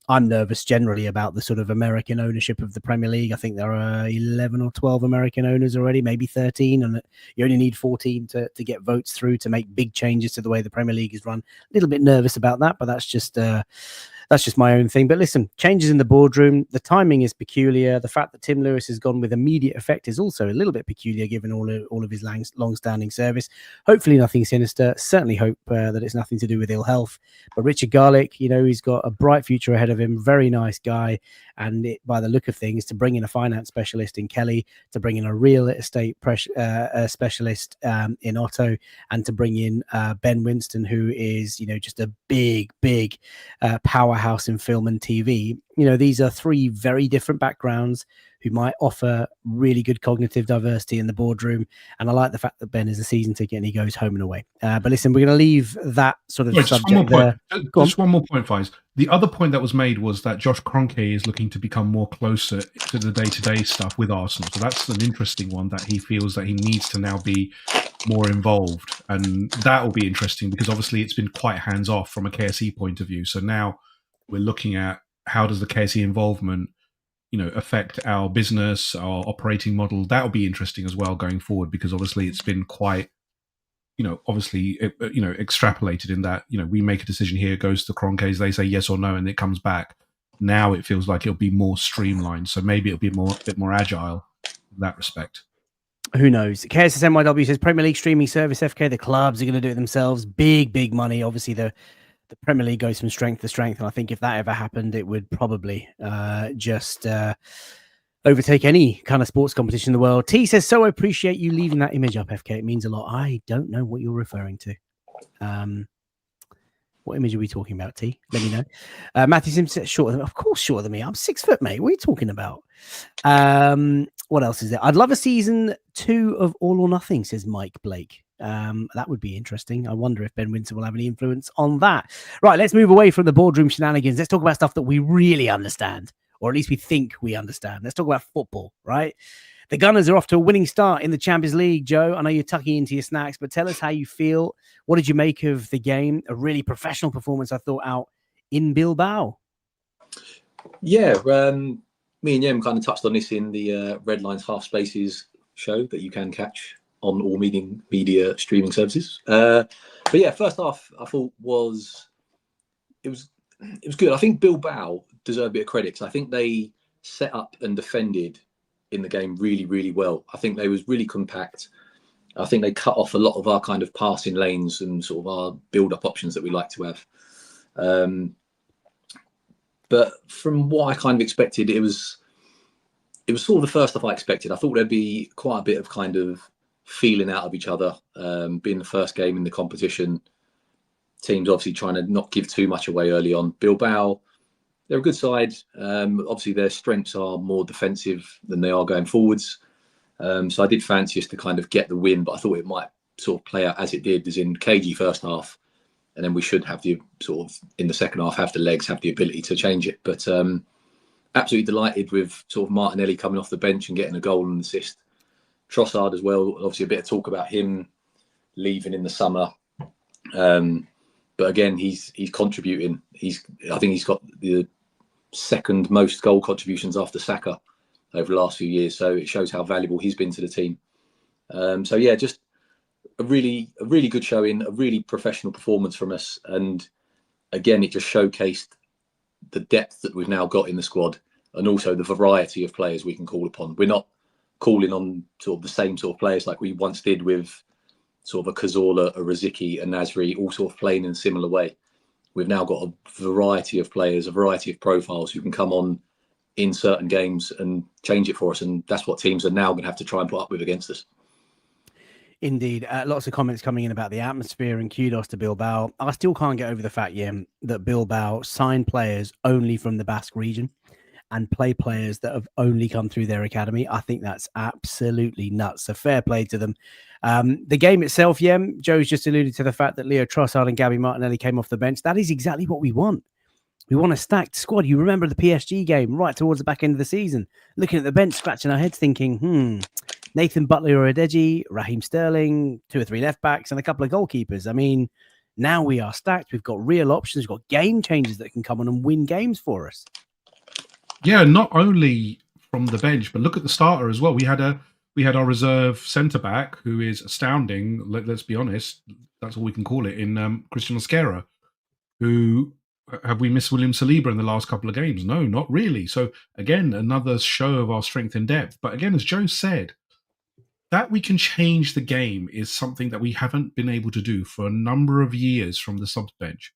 I'm nervous generally about the sort of American ownership of the Premier League. I think there are 11 or 12 American owners already, maybe 13, and you only need 14 to get votes through to make big changes to the way the Premier League is run. A little bit nervous about that, but that's just my own thing. But listen, changes in the boardroom. The timing is peculiar. The fact that Tim Lewis has gone with immediate effect is also a little bit peculiar, given all of his long-standing service. Hopefully nothing sinister. Certainly hope that it's nothing to do with ill health. But Richard Garlick, he's got a bright future ahead of him. Very nice guy. And by the look of things, to bring in a finance specialist in Kelly, to bring in a real estate specialist in Otto, and to bring in Ben Winston, who is, just a big powerhouse in film and TV. These are three very different backgrounds who might offer really good cognitive diversity in the boardroom. And I like the fact that Ben is a season ticket and he goes home and away. But listen, we're going to leave that sort of subject there. Just one more point, Fies. The other point that was made was that Josh Kroenke is looking to become more closer to the day-to-day stuff with Arsenal. So that's an interesting one, that he feels that he needs to now be more involved. And that will be interesting because obviously it's been quite hands-off from a KSE point of view. So now we're looking at how does the KSE involvement affect our business, our operating model. That'll be interesting as well going forward, because obviously it's been quite, extrapolated in that, we make a decision here, it goes to Kroenkes, they say yes or no, and it comes back. Now it feels like it'll be more streamlined. So maybe it'll be a bit more agile in that respect. Who knows? KSSNYW says Premier League streaming service, FK, the clubs are going to do it themselves. Big money. Obviously the Premier League goes from strength to strength, and I think if that ever happened, it would probably just overtake any kind of sports competition in the world. T says, so I appreciate you leaving that image up, FK. It means a lot. I don't know what you're referring to. What image are we talking about, T? Let me know. Matthew Simpson says, shorter than me. Of course, shorter than me. I'm 6 foot, mate. What are you talking about? What else is there? I'd love a season 2 of All or Nothing, says Mike Blake. That would be interesting. I wonder if Ben Winston will have any influence on that. Right, let's move away from the boardroom shenanigans. Let's talk about stuff that we really understand, or at least we think we understand. Let's talk about football, right? The Gunners are off to a winning start in the Champions League, Joe. I know you're tucking into your snacks, but tell us how you feel. What did you make of the game? A really professional performance, I thought, out in Bilbao. Yeah, me and Yem kind of touched on this in the Red Lines Half Spaces show that you can catch on all media streaming services. But yeah, first half I thought it was good. I think Bilbao deserve a bit of credit because I think they set up and defended in the game really, really well. I think they was really compact. I think they cut off a lot of our kind of passing lanes and sort of our build-up options that we like to have. But from what I kind of expected, it was sort of the first stuff I expected. I thought there'd be quite a bit of kind of feeling out of each other, being the first game in the competition. Teams obviously trying to not give too much away early on. Bilbao, they're a good side. Obviously, their strengths are more defensive than they are going forwards. So I did fancy us to kind of get the win, but I thought it might sort of play out as it did, as in cagey first half. And then we should have the sort of, in the second half, have the legs, have the ability to change it. But absolutely delighted with sort of Martinelli coming off the bench and getting a goal and assist. Trossard as well, obviously a bit of talk about him leaving in the summer. But again, he's contributing. I think he's got the second most goal contributions after Saka over the last few years. So it shows how valuable he's been to the team. So yeah, just a really good showing, a really professional performance from us. And again, it just showcased the depth that we've now got in the squad and also the variety of players we can call upon. We're not calling on sort of the same sort of players like we once did with sort of a Cazorla, a Rosicky, a Nasri, all sort of playing in a similar way. We've now got a variety of players, a variety of profiles who can come on in certain games and change it for us. And that's what teams are now going to have to try and put up with against us. Indeed. Lots of comments coming in about the atmosphere and kudos to Bilbao. I still can't get over the fact, that Bilbao signed players only from the Basque region and play players that have only come through their academy. I think that's absolutely nuts. So fair play to them. The game itself, Joe's just alluded to the fact that Leo Trossard and Gabby Martinelli came off the bench. That is exactly what we want. We want a stacked squad. You remember the PSG game right towards the back end of the season, looking at the bench, scratching our heads thinking, Nathan Butler or Adeji, Raheem Sterling, 2 or 3 left backs and a couple of goalkeepers. I mean, now we are stacked. We've got real options. We've got game changers that can come on and win games for us. Yeah, not only from the bench, but look at the starter as well. We had our reserve centre back who is astounding. Let's be honest, that's all we can call it. In Christian Mosquera, who have we missed William Saliba in the last couple of games? No, not really. So again, another show of our strength and depth. But again, as Joe said, that we can change the game is something that we haven't been able to do for a number of years from the subs bench.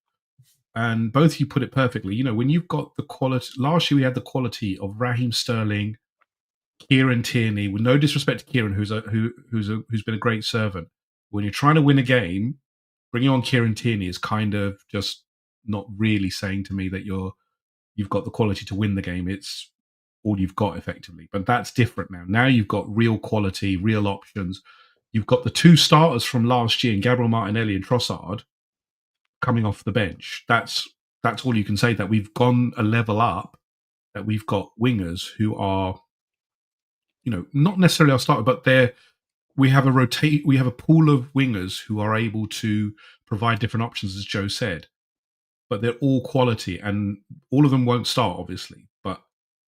And both of you put it perfectly. When you've got the quality, last year we had the quality of Raheem Sterling, Kieran Tierney, with no disrespect to Kieran, who's been a great servant. When you're trying to win a game, bringing on Kieran Tierney is kind of just not really saying to me that you've got the quality to win the game. It's all you've got effectively. But that's different now. Now you've got real quality, real options. You've got the 2 starters from last year, in Gabriel Martinelli and Trossard, coming off the bench. That's all you can say, that we've gone a level up, that we've got wingers who are, not necessarily our starter, but we have a pool of wingers who are able to provide different options, as Joe said. But they're all quality, and all of them won't start, obviously, but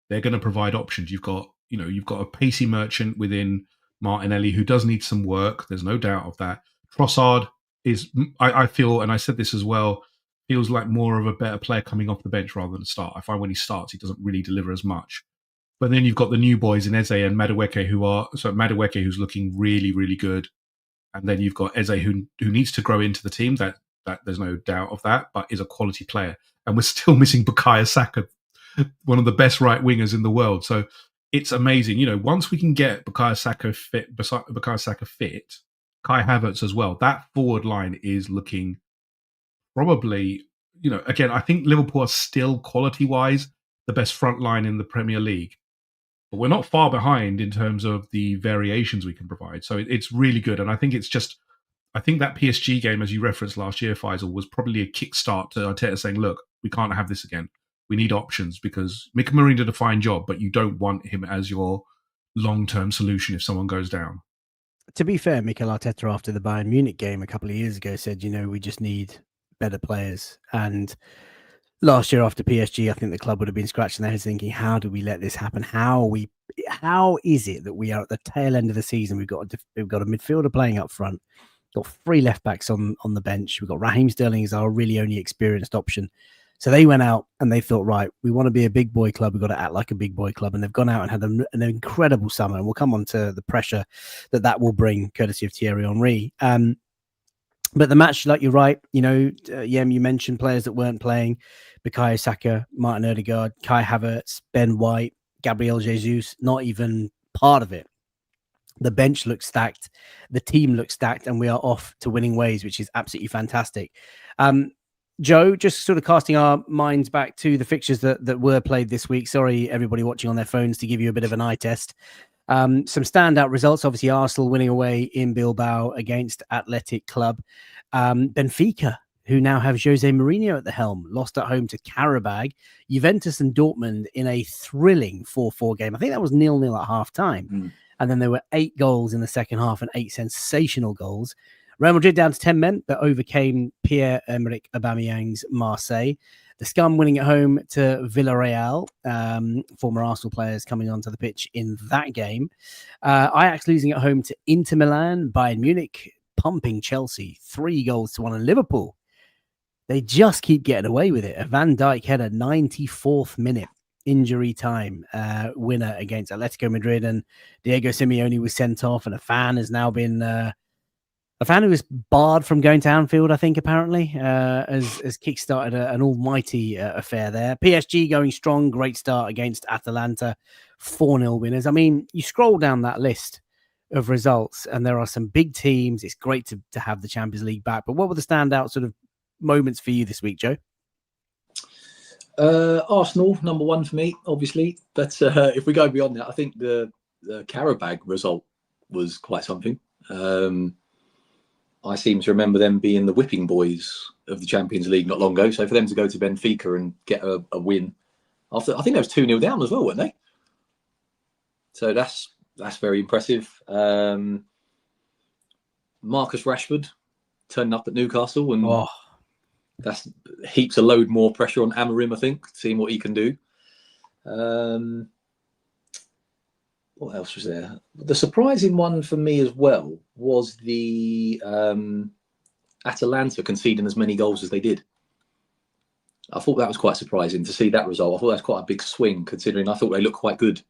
they're going to provide options. You've got a pacey merchant within Martinelli who does need some work. There's no doubt of that. Trossard is, I feel, and I said this as well, feels like more of a better player coming off the bench rather than start. I find when he starts, he doesn't really deliver as much. But then you've got the new boys in Eze and Madueke Madueke, who's looking really, really good. And then you've got Eze who needs to grow into the team. That there's no doubt of that, but is a quality player. And we're still missing Bukayo Saka, one of the best right wingers in the world. So it's amazing. Once we can get Bukayo Saka fit, Kai Havertz as well, that forward line is looking probably, again, I think Liverpool are still quality-wise the best front line in the Premier League. But we're not far behind in terms of the variations we can provide. So it's really good. And I think that PSG game, as you referenced last year, Faisal, was probably a kickstart to Arteta saying, look, we can't have this again. We need options, because Mika Mourinho did a fine job, but you don't want him as your long-term solution if someone goes down. To be fair, Mikel Arteta, after the Bayern Munich game a couple of years ago, said, we just need better players. And last year after PSG, I think the club would have been scratching their heads thinking, how do we let this happen? How is it that we are at the tail end of the season? We've got a midfielder playing up front, got 3 left backs on the bench. We've got Raheem Sterling as our really only experienced option. So they went out and they thought, right, we want to be a big boy club. We've got to act like a big boy club. And they've gone out and had an incredible summer. And we'll come on to the pressure that will bring, courtesy of Thierry Henry. But the match, like you're right, Yem, you mentioned players that weren't playing. Bukayo Saka, Martin Odegaard, Kai Havertz, Ben White, Gabriel Jesus, not even part of it. The bench looks stacked. The team looks stacked. And we are off to winning ways, which is absolutely fantastic. Joe, just sort of casting our minds back to the fixtures that were played this week. Sorry, everybody watching on their phones, to give you a bit of an eye test. Some standout results. Obviously, Arsenal winning away in Bilbao against Athletic Club. Benfica, who now have Jose Mourinho at the helm, lost at home to Karabag. Juventus and Dortmund in a thrilling 4-4 game. I think that was 0-0 at half-time. And then there were 8 goals in the second half and 8 sensational goals. Real Madrid down to 10 men, but overcame Pierre-Emerick Aubameyang's Marseille. The Scum winning at home to Villarreal, former Arsenal players coming onto the pitch in that game. Ajax losing at home to Inter Milan. Bayern Munich pumping Chelsea 3-1. And Liverpool, they just keep getting away with it. A Van Dijk had a 94th minute injury time winner against Atletico Madrid, and Diego Simeone was sent off, and a fan has now been... a fan who was barred from going to Anfield, I think, apparently, has kickstarted an almighty affair there. PSG going strong, great start against Atalanta, 4-0 winners. I mean, you scroll down that list of results, and there are some big teams. It's great to have the Champions League back. But what were the standout sort of moments for you this week, Joe? Arsenal, number one for me, obviously. But if we go beyond that, I think the Karabag result was quite something. I seem to remember them being the whipping boys of the Champions League not long ago. So for them to go to Benfica and get a win after, I think they was 2-0 down as well, weren't they? So that's very impressive. Marcus Rashford turning up at Newcastle, and that's heaps a load more pressure on Amorim, I think, seeing what he can do. What else was there? The surprising one for me as well was the Atalanta conceding as many goals as they did. I thought that was quite surprising to see that result. I thought that was quite a big swing, considering I thought they looked quite good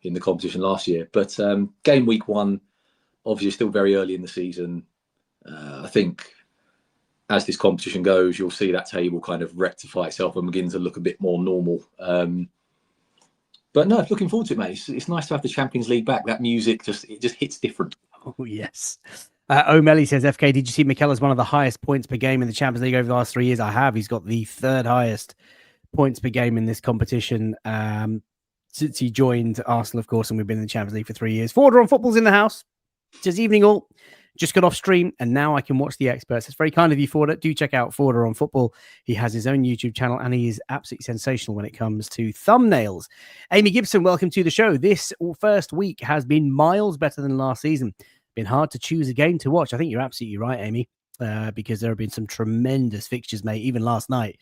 in the competition last year. But game week 1, obviously still very early in the season. I think as this competition goes, you'll see that table kind of rectify itself and begin to look a bit more normal. But no, looking forward to it, mate. It's nice to have the Champions League back. That music just hits different. Oh, yes. O'Malley says, FK, did you see Mikel as one of the highest points per game in the Champions League over the last 3 years? I have. He's got the 3rd highest points per game in this competition since he joined Arsenal, of course, and we've been in the Champions League for 3 years. Forder on Football's in the house. Just evening all. Just got off stream, and now I can watch the experts. It's very kind of you, Forder. Do check out Forder on Football. He has his own YouTube channel, and he is absolutely sensational when it comes to thumbnails. Amy Gibson, welcome to the show. This first week has been miles better than last season. Been hard to choose a game to watch. I think you're absolutely right, Amy, because there have been some tremendous fixtures, mate, even last night.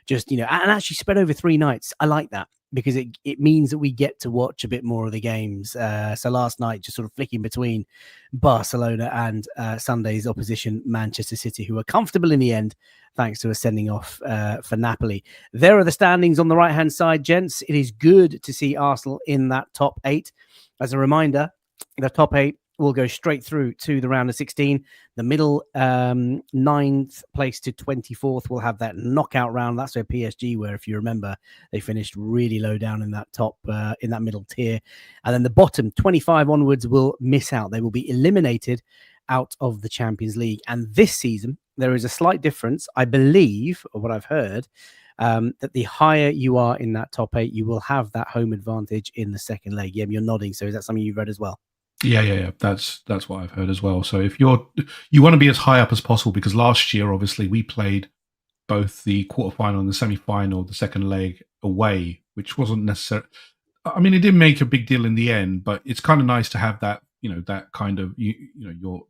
Just, and actually spread over 3 nights. I like that, because it means that we get to watch a bit more of the games. So last night, just sort of flicking between Barcelona and Sunday's opposition, Manchester City, who were comfortable in the end, thanks to a sending off for Napoli. There are the standings on the right-hand side, gents. It is good to see Arsenal in that top 8. As a reminder, the top 8 will go straight through to the round of 16. The middle 9th place to 24th will have that knockout round. That's where PSG were, if you remember. They finished really low down in that top, in that middle tier. And then the bottom 25 onwards will miss out. They will be eliminated out of the Champions League. And this season, there is a slight difference, I believe, or what I've heard, that the higher you are in that top 8, you will have that home advantage in the second leg. Yeah, you're nodding. So is that something you've read as well? Yeah. That's what I've heard as well. So if you want to be as high up as possible, because last year, obviously, we played both the quarterfinal and the semi-final, the second leg away, which wasn't necessary. I mean, it didn't make a big deal in the end, but it's kind of nice to have that, that kind of, your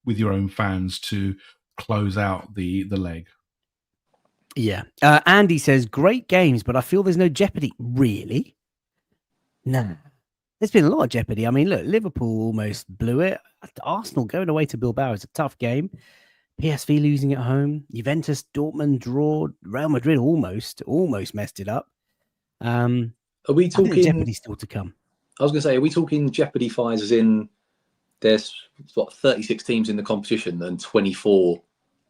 with your own fans to close out the leg. Yeah. Andy says, great games, but I feel there's no jeopardy. Really? No. There's been a lot of jeopardy. I mean, look, Liverpool almost blew it. Arsenal going away to Bilbao is a tough game. PSV losing at home. Juventus, Dortmund draw. Real Madrid almost messed it up. Are we talking jeopardy still to come? I was going to say, are we talking jeopardy fires as in there's 36 teams in the competition and 24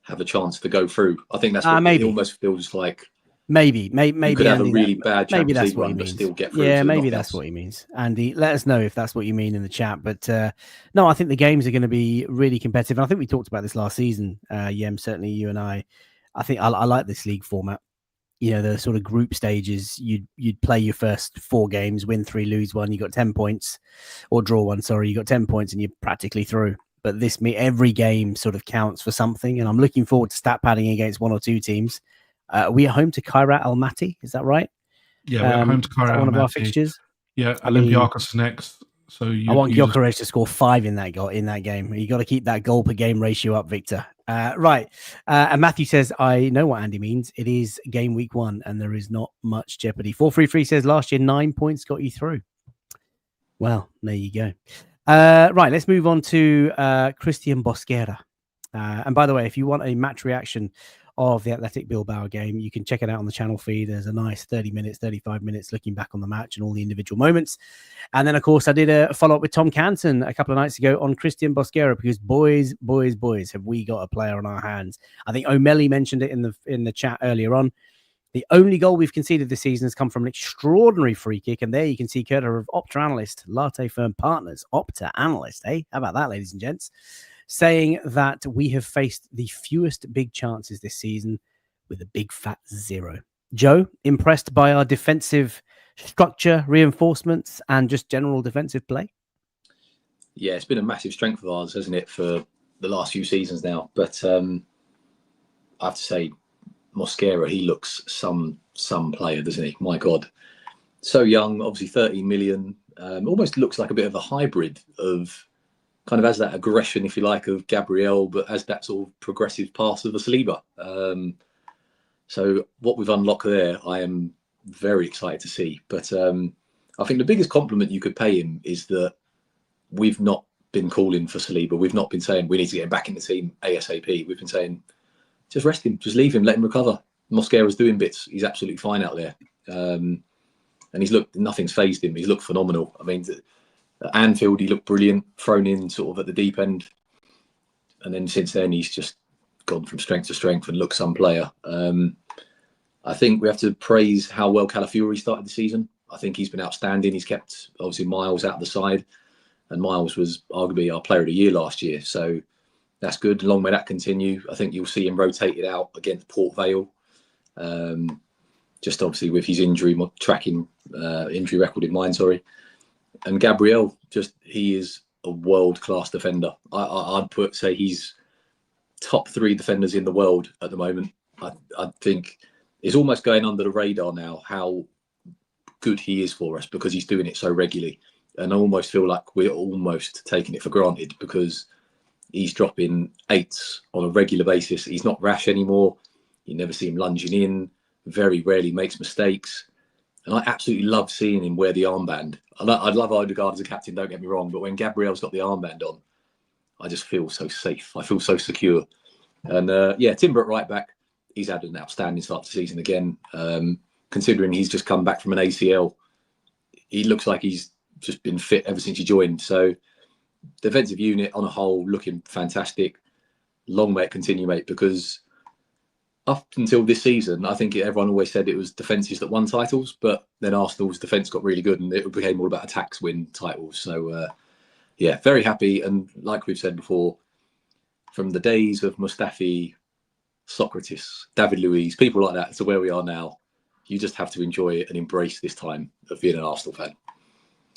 have a chance to go through? I think that's what maybe. It almost feels like. Maybe you could have a really bad Champions League run, but still get through. Yeah, maybe that's what he means. Andy, let us know if that's what you mean in the chat. But no, I think the games are going to be really competitive. And I think we talked about this last season, Yem, certainly you and I. I think I like this league format. The sort of group stages, you'd play your first 4 games, win 3, lose 1, you got 10 points, or draw 1, sorry, you got 10 points and you're practically through. But every game sort of counts for something. And I'm looking forward to stat padding against 1 or 2 teams. We are home to Kairat Almaty, is that right? Yeah, we're home to Kairat Almaty. One of our fixtures. Yeah, Olympiacos next. So I want Gyökeres to score 5 in that game. You got to keep that goal per game ratio up, Victor. Right. And Matthew says, I know what Andy means. It is game week 1 and there is not much jeopardy. 433 says last year 9 points got you through. Well, there you go. Right, let's move on to Christian Bosquera. And by the way, if you want a match reaction of the Athletic Bilbao game, you can check it out on the channel feed. There's a nice 30 minutes, 35 minutes looking back on the match and all the individual moments. And then, of course, I did a follow-up with Tom Canton a couple of nights ago on Christian Bosquera, because boys, have we got a player on our hands. I think O'Malley mentioned it in the chat earlier on. The only goal we've conceded this season has come from an extraordinary free kick. And there you can see Curter of Opta Analyst, Latte Firm Partners, Opta Analyst. Hey, how about that, ladies and gents? Saying that we have faced the fewest big chances this season with a big fat 0. Joe, impressed by our defensive structure, reinforcements, and just general defensive play? Yeah, it's been a massive strength of ours, hasn't it, for the last few seasons now. But I have to say, Mosquera, he looks some player, doesn't he? My God. So young, obviously 13 million. Almost looks like a bit of a hybrid of... kind of has that aggression, if you like, of Gabriel, but as that sort of progressive pass of a Saliba. So what we've unlocked there, I am very excited to see. But I think the biggest compliment you could pay him is that we've not been calling for Saliba. We've not been saying we need to get him back in the team ASAP. We've been saying, just rest him, just leave him, let him recover. Mosquera's doing bits. He's absolutely fine out there. And nothing's phased him. He's looked phenomenal. I mean, at Anfield, he looked brilliant, thrown in sort of at the deep end. And then since then, he's just gone from strength to strength and looked some player. I think we have to praise how well Calafiori started the season. I think he's been outstanding. He's kept, obviously, Miles out of the side. And Miles was arguably our player of the year last year. So that's good. Long may that continue. I think you'll see him rotated out against Port Vale. Just obviously with his injury record in mind, And Gabriel, he is a world-class defender. I'd say he's top 3 defenders in the world at the moment. I think it's almost going under the radar now how good he is for us, because he's doing it so regularly. And I almost feel like we're almost taking it for granted, because he's dropping 8s on a regular basis. He's not rash anymore. You never see him lunging in. Very rarely makes mistakes. And I absolutely love seeing him wear the armband. I'd love Odegaard as a captain, don't get me wrong, but when Gabriel's got the armband on, I just feel so safe. I feel so secure. And Timber at right back, he's had an outstanding start to the season again. Considering he's just come back from an ACL, he looks like he's just been fit ever since he joined. So defensive unit on a whole looking fantastic. Long may it continue, mate, because up until this season, I think everyone always said it was defences that won titles, but then Arsenal's defence got really good and it became all about attacks win titles. So, very happy. And like we've said before, from the days of Mustafi, Socrates, David Luiz, people like that, to where we are now, you just have to enjoy it and embrace this time of being an Arsenal fan.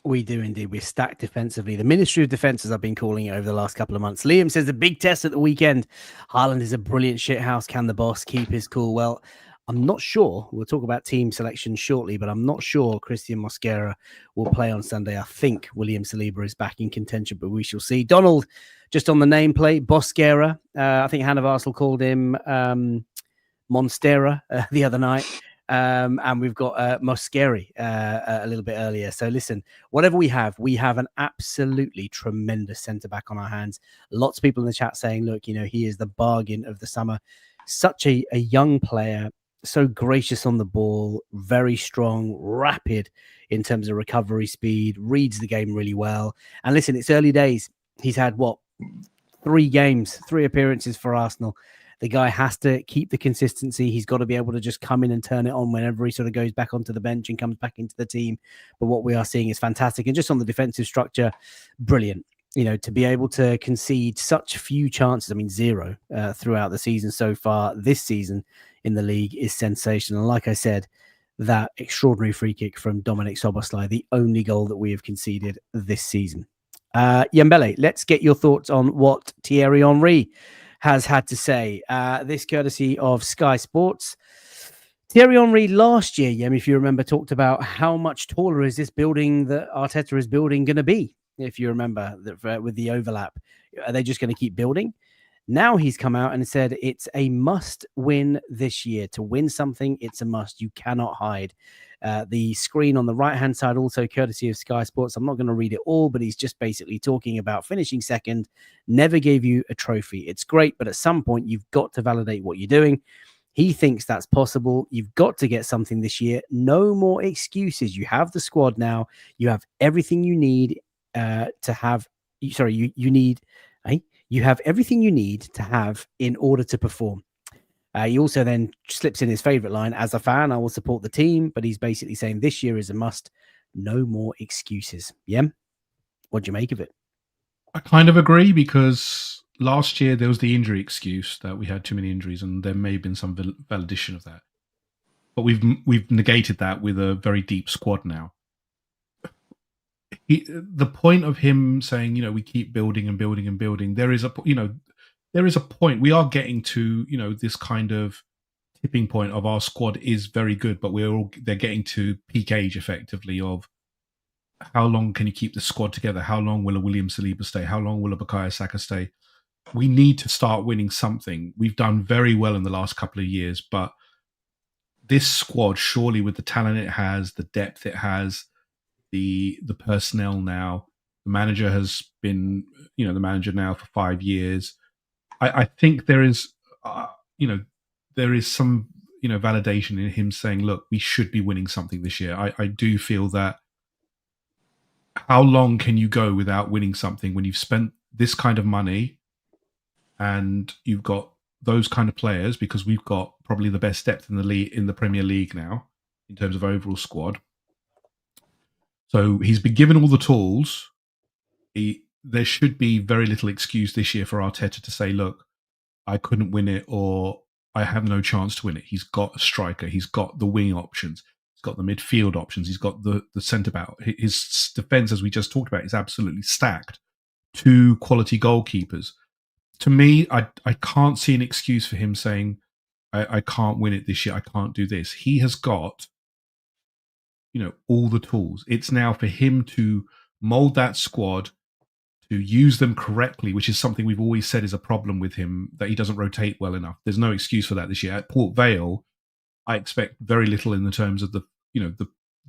We do indeed. We're stacked defensively. The Ministry of Defence, as I've been calling it over the last couple of months. Liam says the big test at the weekend. Haaland is a brilliant shithouse. Can the boss keep his cool? Well, I'm not sure. We'll talk about team selection shortly, but I'm not sure Christian Mosquera will play on Sunday. I think William Saliba is back in contention, but we shall see. Donald, just on the nameplate, Bosquera. I think Hannah of Arsenal called him Monstera the other night. And we've got Mosquera a little bit earlier. So listen, whatever we have an absolutely tremendous centre-back on our hands. Lots of people in the chat saying, look, he is the bargain of the summer. Such a young player, so gracious on the ball, very strong, rapid in terms of recovery speed, reads the game really well. And listen, it's early days. He's had 3 appearances for Arsenal. The guy has to keep the consistency. He's got to be able to just come in and turn it on whenever he sort of goes back onto the bench and comes back into the team. But what we are seeing is fantastic. And just on the defensive structure, brilliant. To be able to concede such few chances, 0 throughout the season so far, this season in the league is sensational. And like I said, that extraordinary free kick from Dominic Szoboszlai, the only goal that we have conceded this season. Yambele, let's get your thoughts on what Thierry Henry has had to say. This courtesy of Sky Sports. Thierry Henry last year, Yem, if you remember, talked about how much taller is this building that Arteta is building going to be, if you remember, with the overlap. Are they just going to keep building? Now he's come out and said it's a must win this year. To win something, it's a must. You cannot hide. The screen on the right-hand side, also courtesy of Sky Sports. I'm not going to read it all, but he's just basically talking about finishing second. Never gave you a trophy. It's great, but at some point, you've got to validate what you're doing. He thinks that's possible. You've got to get something this year. No more excuses. You have the squad now. You have everything you need to have. Sorry, you need. You have everything you need to have in order to perform. He also then slips in his favorite line, as a fan, I will support the team, but he's basically saying this year is a must. No more excuses. Yeah. What do you make of it? I kind of agree, because last year there was the injury excuse that we had too many injuries, and there may have been some validation of that. But we've negated that with a very deep squad now. The point of him saying, we keep building and building and building, there is a point. We are getting to, this kind of tipping point of our squad is very good, but they're getting to peak age effectively of how long can you keep the squad together? How long will a William Saliba stay? How long will a Bukayo Saka stay? We need to start winning something. We've done very well in the last couple of years, but this squad, surely with the talent it has, the depth it has, the personnel now, the manager has been, the manager now for 5 years. I think there is, there is some, validation in him saying, look, we should be winning something this year. I do feel that how long can you go without winning something when you've spent this kind of money and you've got those kind of players, because we've got probably the best depth in the league, in the Premier League now, in terms of overall squad. So he's been given all the tools. There should be very little excuse this year for Arteta to say, look, I couldn't win it, or I have no chance to win it. He's got a striker. He's got the wing options. He's got the midfield options. He's got the centre-back. His defence, as we just talked about, is absolutely stacked. 2 quality goalkeepers. To me, I can't see an excuse for him saying, I can't win it this year. I can't do this. He has got all the tools. It's now for him to mold that squad, to use them correctly, which is something we've always said is a problem with him, that he doesn't rotate well enough. There's no excuse for that this year. At Port Vale, I expect very little in the terms of the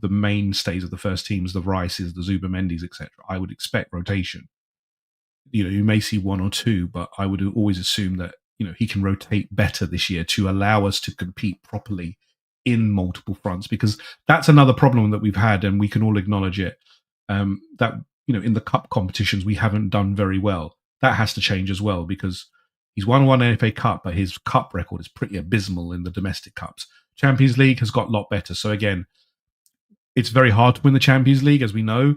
mainstays of the first teams, the Rices, the Zubamendis, etc. I would expect rotation. You may see 1 or 2, but I would always assume that he can rotate better this year to allow us to compete properly in multiple fronts, because that's another problem that we've had, and we can all acknowledge it. That in the cup competitions we haven't done very well. That has to change as well, because he's won one FA Cup, but his cup record is pretty abysmal in the domestic cups. Champions League has got a lot better. So again, it's very hard to win the Champions League, as we know,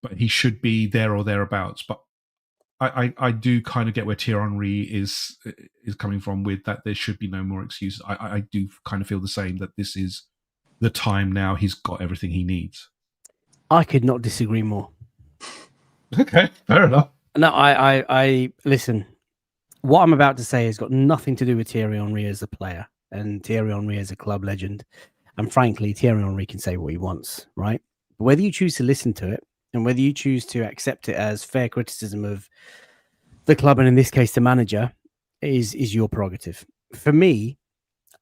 but he should be there or thereabouts. But I do kind of get where Thierry Henry is coming from with that. There should be no more excuses. I do kind of feel the same, that this is the time now. He's got everything he needs. I could not disagree more. Okay, fair enough. No, I listen. What I'm about to say has got nothing to do with Thierry Henry as a player. and Thierry Henry is a club legend. And frankly, Thierry Henry can say what he wants, right? But whether you choose to listen to it and whether you choose to accept it as fair criticism of the club, and in this case, the manager, is your prerogative. For me,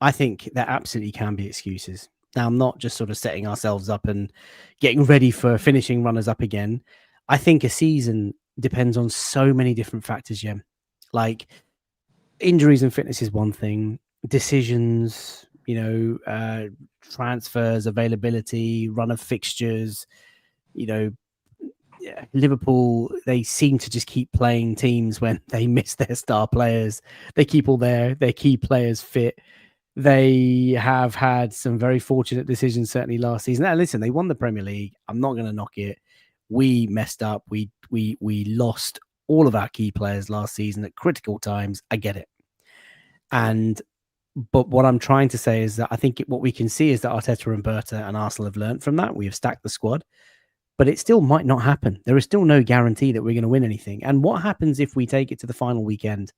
I think there absolutely can be excuses. Now, I'm not just sort of setting ourselves up and getting ready for finishing runners up again. I think a season depends on so many different factors, Jem. Like injuries and fitness is one thing, decisions, transfers, availability, run of fixtures, Liverpool, they seem to just keep playing teams when they miss their star players. They keep all their key players fit. They have had some very fortunate decisions, certainly last season. Now, listen, they won the Premier League. I'm not going to knock it. We messed up. We lost all of our key players last season at critical times. I get it. But what I'm trying to say is that I think what we can see is that Arteta and Berta and Arsenal have learned from that. We have stacked the squad, but it still might not happen. There is still no guarantee that we're going to win anything. And what happens if we take it to the final weekend,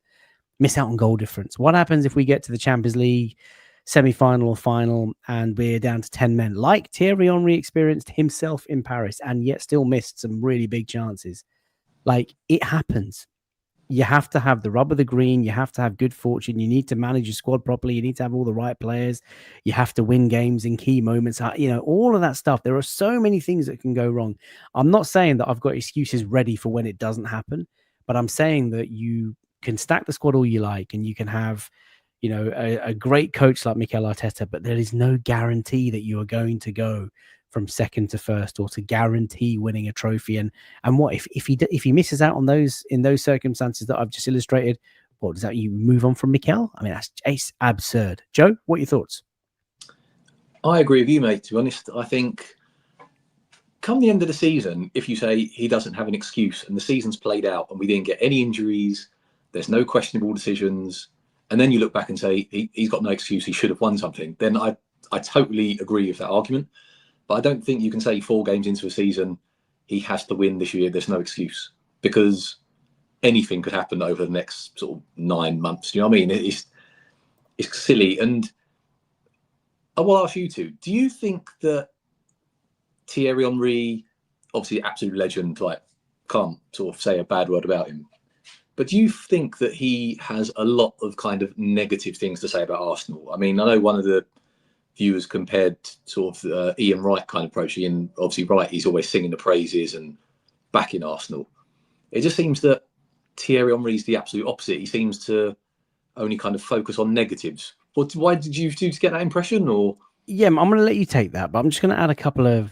miss out on goal difference? What happens if we get to the Champions League semi-final or final and we're down to 10 men, like Thierry Henry experienced himself in Paris and yet still missed some really big chances? Like, it happens. You have to have the rub of the green. You have to have good fortune. You need to manage your squad properly. You need to have all the right players. You have to win games in key moments. All of that stuff. There are so many things that can go wrong. I'm not saying that I've got excuses ready for when it doesn't happen, but I'm saying that you can stack the squad all you like and you can have, a great coach like Mikel Arteta, but there is no guarantee that you are going to go from second to first or to guarantee winning a trophy. And what if he misses out on those in those circumstances that I've just illustrated? What does that, you move on from Mikel? I mean, it's absurd. Joe, what are your thoughts? I agree with you, mate. To be honest, I think come the end of the season, if you say he doesn't have an excuse and the season's played out and we didn't get any injuries, there's no questionable decisions, and then you look back and say he's got no excuse, he should have won something, then I totally agree with that argument. But I don't think you can say 4 games into a season he has to win this year, there's no excuse, because anything could happen over the next sort of 9 months. You know what I mean? It's silly. And I will ask you two, do you think that Thierry Henry, obviously absolute legend, like can't sort of say a bad word about him, but do you think that he has a lot of kind of negative things to say about Arsenal? I mean, I know one of the viewers compared sort of Ian Wright kind of approach. Ian, obviously Wright, he's always singing the praises and backing Arsenal. It just seems that Thierry Henry is the absolute opposite. He seems to only kind of focus on negatives. Why did you get that impression? Or yeah, I'm going to let you take that, but I'm just going to add a couple of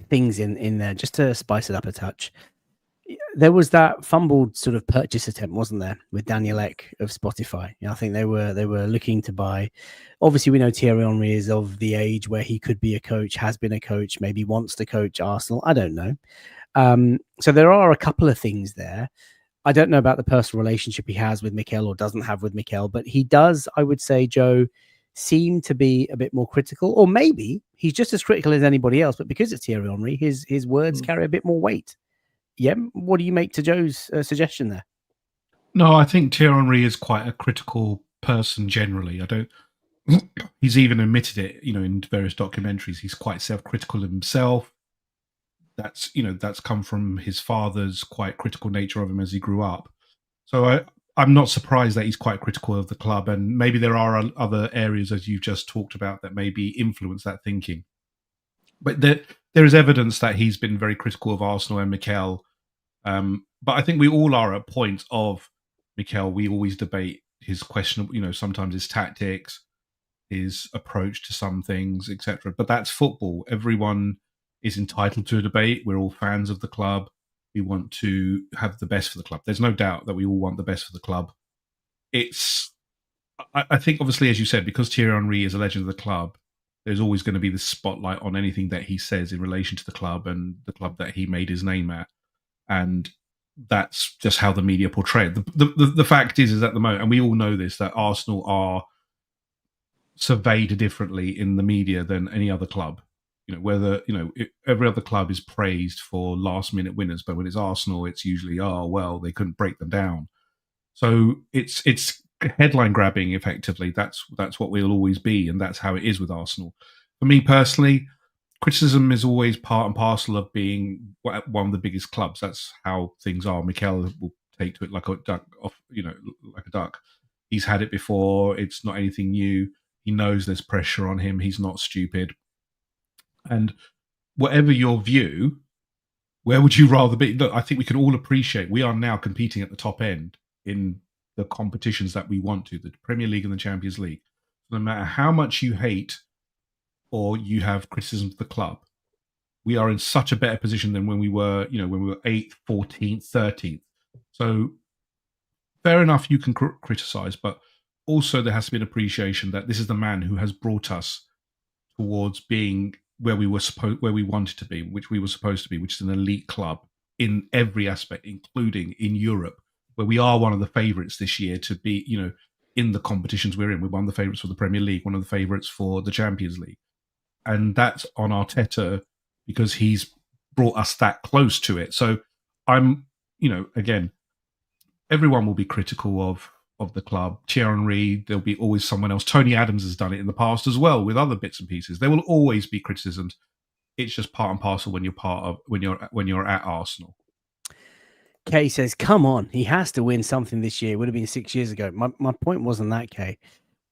things in there just to spice it up a touch. There was that fumbled sort of purchase attempt, wasn't there, with Daniel Ek of Spotify? I think they were looking to buy. Obviously, we know Thierry Henry is of the age where he could be a coach, has been a coach, maybe wants to coach Arsenal. I don't know. So there are a couple of things there. I don't know about the personal relationship he has with Mikel or doesn't have with Mikel, but he does, I would say, Joe, seem to be a bit more critical, or maybe he's just as critical as anybody else, but because it's Thierry Henry, his words carry a bit more weight. Yeah, what do you make to Joe's suggestion there? No, I think Thierry Henry is quite a critical person generally. He's even admitted it, in various documentaries. He's quite self-critical of himself. That's come from his father's quite critical nature of him as he grew up. So I'm not surprised that he's quite critical of the club, and maybe there are other areas, as you've just talked about, that maybe influence that thinking. But there is evidence that he's been very critical of Arsenal and Mikel. But I think we all are at points of Mikel. We always debate his questionable, sometimes his tactics, his approach to some things, etc. But that's football. Everyone is entitled to a debate. We're all fans of the club. We want to have the best for the club. There's no doubt that we all want the best for the club. I think, obviously, as you said, because Thierry Henry is a legend of the club, there's always going to be the spotlight on anything that he says in relation to the club and the club that he made his name at. And that's just how the media portray it. The fact is at the moment, and we all know this, that Arsenal are surveyed differently in the media than any other club. Every other club is praised for last-minute winners, but when it's Arsenal, it's usually, they couldn't break them down. So it's headline grabbing. Effectively, that's what we'll always be, and that's how it is with Arsenal. For me personally, criticism is always part and parcel of being one of the biggest clubs. That's how things are. Mikel will take to it like a duck, like a duck. He's had it before. It's not anything new. He knows there's pressure on him. He's not stupid. And whatever your view, where would you rather be? Look, I think we can all appreciate we are now competing at the top end in the competitions that we want to, the Premier League and the Champions League. No matter how much you hate or you have criticism of the club, we are in such a better position than when we were 8th, 14th, 13th. So fair enough, you can criticize, but also there has to be an appreciation that this is the man who has brought us towards being where we wanted to be, which we were supposed to be, which is an elite club in every aspect, including in Europe, where we are one of the favourites this year to be, in the competitions we're in. We're one of the favourites for the Premier League, one of the favourites for the Champions League. And that's on Arteta because he's brought us that close to it. So I'm, again, everyone will be critical of the club. Thierry Henry, there'll be always someone else. Tony Adams has done it in the past as well with other bits and pieces. There will always be criticisms. It's just part and parcel when you're at Arsenal. Kay says, "Come on, he has to win something this year. It would have been 6 years ago." My point wasn't that, Kay.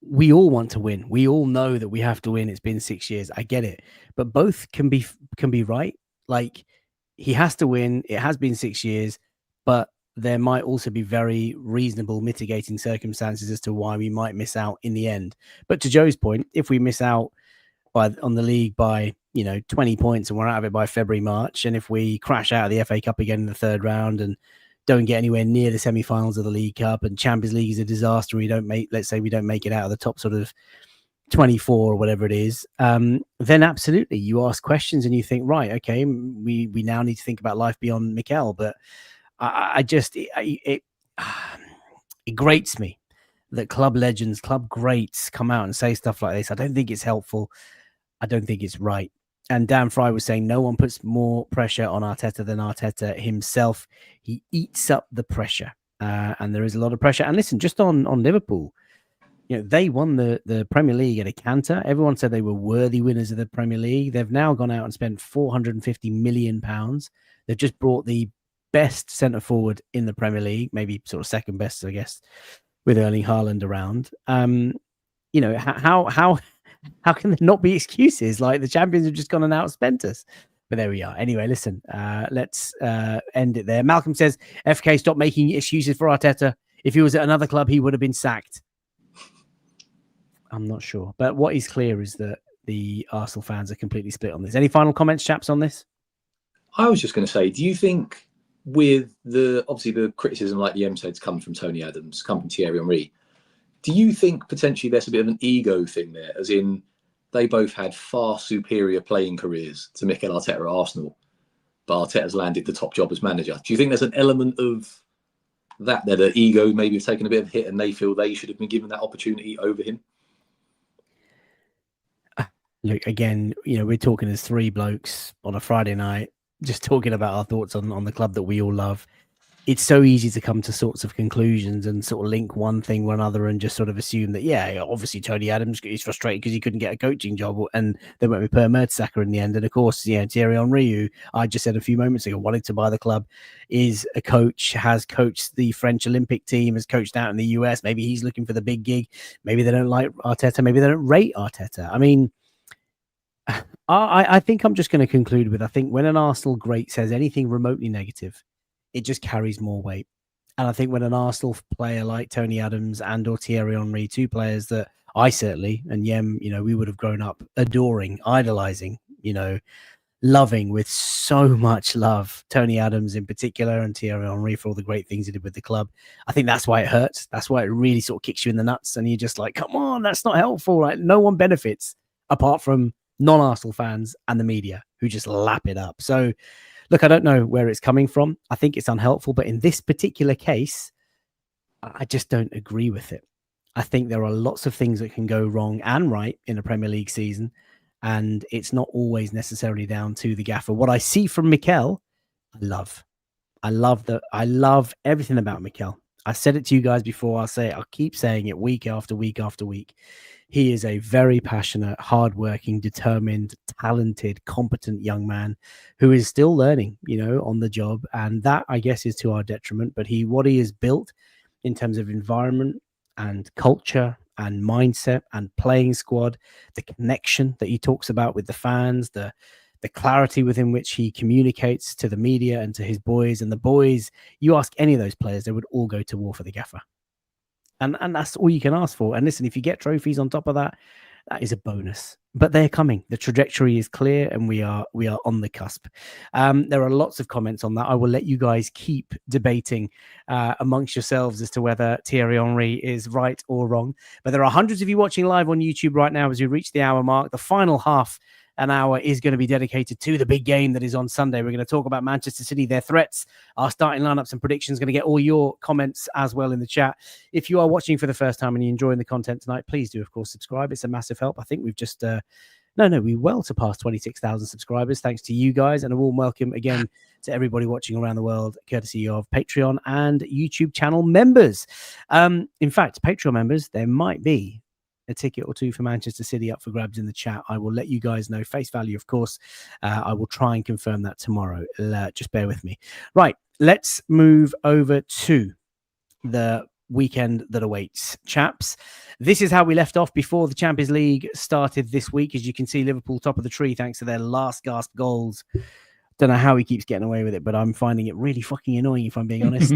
We all want to win. We all know that we have to win. It's been 6 years. I get it, but both can be right. Like, he has to win. It has been 6 years, but there might also be very reasonable mitigating circumstances as to why we might miss out in the end. But to Joe's point, if we miss out on the league by 20 points and we're out of it by February, March, and if we crash out of the FA Cup again in the third round and don't get anywhere near the semi-finals of the League Cup, and Champions League is a disaster, let's say we don't make it out of the top sort of 24 or whatever it is, then absolutely you ask questions and you think, right, okay, we now need to think about life beyond Mikel. But it grates me that club legends, club greats come out and say stuff like this. I don't think it's helpful. I don't think it's right. And Dan Fry was saying no one puts more pressure on Arteta than Arteta himself. He eats up the pressure, and there is a lot of pressure. And listen, just on Liverpool, they won the Premier League at a canter. Everyone said they were worthy winners of the Premier League. They've now gone out and spent £450 million. They've just brought the best centre forward in the Premier League, maybe sort of second best, I guess, with Erling Haaland around. How can there not be excuses? Like, the champions have just gone and outspent us. But there we are. Anyway, listen, let's end it there. Malcolm says, FK, stop making excuses for Arteta. If he was at another club, he would have been sacked. I'm not sure. But what is clear is that the Arsenal fans are completely split on this. Any final comments, chaps, on this? I was just going to say, do you think with obviously the criticism, like the M said's come from Tony Adams, come from Thierry Henry, do you think potentially there's a bit of an ego thing there, as in they both had far superior playing careers to Mikel Arteta at Arsenal, but Arteta's landed the top job as manager? Do you think there's an element of that the ego maybe have taken a bit of a hit and they feel they should have been given that opportunity over him? Look, again, we're talking as three blokes on a Friday night, just talking about our thoughts on the club that we all love. It's so easy to come to sorts of conclusions and sort of link one thing with another and just sort of assume that, obviously Tony Adams is frustrated because he couldn't get a coaching job, and they went with Per Mertesacker in the end. And of course, Thierry Henry, who I just said a few moments ago wanted to buy the club, is a coach, has coached the French Olympic team, has coached out in the US. Maybe he's looking for the big gig. Maybe they don't like Arteta. Maybe they don't rate Arteta. I mean, I think I'm just going to conclude with, I think when an Arsenal great says anything remotely negative, it just carries more weight. And I think when an Arsenal player like Tony Adams and or Thierry Henry, two players that I certainly, and Yem, we would have grown up adoring, idolizing, loving with so much love, Tony Adams in particular and Thierry Henry for all the great things he did with the club. I think that's why it hurts. That's why it really sort of kicks you in the nuts. And you're just like, come on, that's not helpful. Right? No one benefits apart from non-Arsenal fans and the media who just lap it up. So, look, I don't know where it's coming from. I think it's unhelpful, but in this particular case, I just don't agree with it. I think there are lots of things that can go wrong and right in a Premier League season, and it's not always necessarily down to the gaffer. What I see from Mikel, I love everything about Mikel. I said it to you guys before. I'll keep saying it week after week after week. He is a very passionate, hardworking, determined, talented, competent young man who is still learning, on the job. And that, I guess, is to our detriment. But what he has built in terms of environment and culture and mindset and playing squad, the connection that he talks about with the fans, the clarity within which he communicates to the media and to his boys. And the boys, you ask any of those players, they would all go to war for the gaffer. And that's all you can ask for. And listen, if you get trophies on top of that, that is a bonus. But they're coming. The trajectory is clear, and we are on the cusp. There are lots of comments on that. I will let you guys keep debating amongst yourselves as to whether Thierry Henry is right or wrong. But there are hundreds of you watching live on YouTube right now as we reach the hour mark. The final half an hour is going to be dedicated to the big game that is on Sunday. We're going to talk about Manchester City, their threats, our starting lineups and predictions. Going to get all your comments as well in the chat. If you are watching for the first time and you're enjoying the content tonight, please do, of course, subscribe. It's a massive help. I think we've just we well surpassed 26,000 subscribers thanks to you guys, and a warm welcome again to everybody watching around the world, courtesy of Patreon and YouTube channel members. In fact, Patreon members, there might be a ticket or two for Manchester City up for grabs in the chat. I will let you guys know. Face value, of course. I will try and confirm that tomorrow. Just bear with me. Right, let's move over to the weekend that awaits, chaps. This is how we left off before the Champions League started this week. As you can see, Liverpool top of the tree thanks to their last gasp goals. Don't know how he keeps getting away with it, but I'm finding it really fucking annoying, if I'm being honest.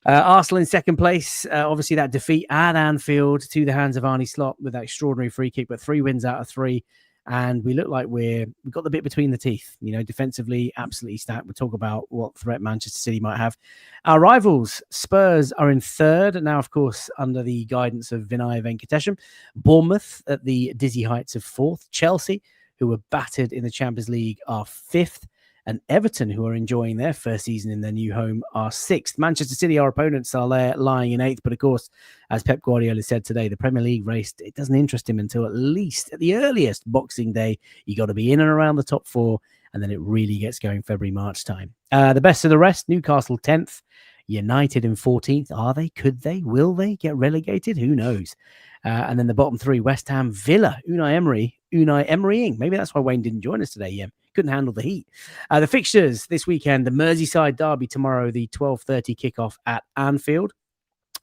Arsenal in second place. Obviously, that defeat at Anfield to the hands of Arne Slot with that extraordinary free kick, but 3 wins out of 3. And we look like we've got the bit between the teeth, defensively, absolutely stacked. We'll talk about what threat Manchester City might have. Our rivals, Spurs, are in third. Now, of course, under the guidance of Vinay Venkatesham. Bournemouth at the dizzy heights of 4th. Chelsea, who were battered in the Champions League, are 5th. And Everton, who are enjoying their first season in their new home, are 6th. Manchester City, our opponents, are there lying in 8th. But of course, as Pep Guardiola said today, the Premier League race, it doesn't interest him until at least at the earliest Boxing Day. You got to be in and around the top 4, and then it really gets going February, March time. The best of the rest, Newcastle 10th, United in 14th. Are they? Could they? Will they get relegated? Who knows? And then the bottom 3, West Ham, Villa, Unai Emerying. Maybe that's why Wayne didn't join us today. Yeah, couldn't handle the heat. The fixtures this weekend, the Merseyside derby tomorrow, the 12:30 kickoff at Anfield,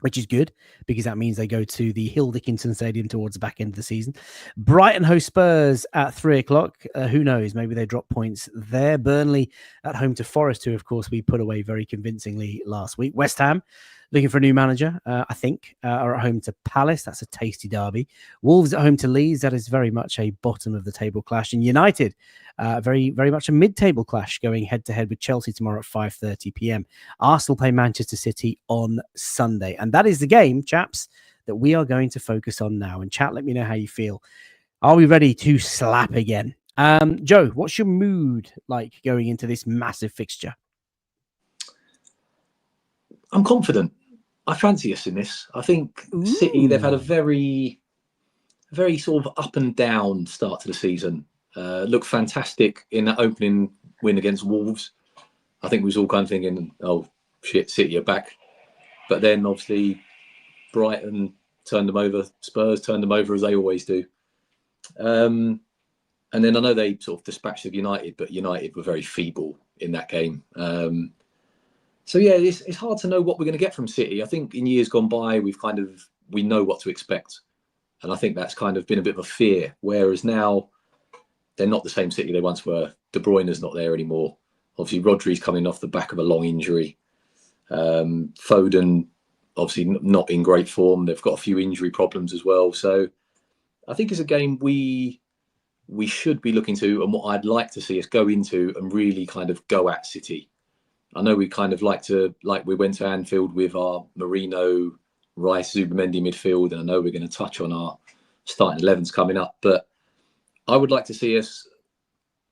which is good because that means they go to the Hill Dickinson Stadium towards the back end of the season. Brighton host Spurs at 3 o'clock. Who knows? Maybe they drop points there. Burnley at home to Forest, who, of course, we put away very convincingly last week. West Ham, looking for a new manager, I think, are at home to Palace. That's a tasty derby. Wolves at home to Leeds. That is very much a bottom-of-the-table clash. And United, very, very much a mid-table clash, going head-to-head with Chelsea tomorrow at 5:30 p.m. Arsenal play Manchester City on Sunday. And that is the game, chaps, that we are going to focus on now. And chat, let me know how you feel. Are we ready to slap again? Joe, what's your mood like going into this massive fixture? I'm confident. I fancy us in this. I think City, they've had a very, very sort of up and down start to the season. Looked fantastic in that opening win against Wolves. I think we was all kind of thinking, oh, shit, City are back. But then, obviously, Brighton turned them over. Spurs turned them over, as they always do. And then I know they sort of dispatched of United, but United were very feeble in that game. So, yeah, it's hard to know what we're going to get from City. I think in years gone by, we know what to expect. And I think that's kind of been a bit of a fear. Whereas now, they're not the same City they once were. De Bruyne's not there anymore. Obviously, Rodri's coming off the back of a long injury. Foden, obviously, not in great form. They've got a few injury problems as well. So I think it's a game we should be looking to, and what I'd like to see us go into and really kind of go at City. I know we kind of like we went to Anfield with our Marino, Rice, Zubimendi midfield, and I know we're going to touch on our starting 11s coming up, but I would like to see us,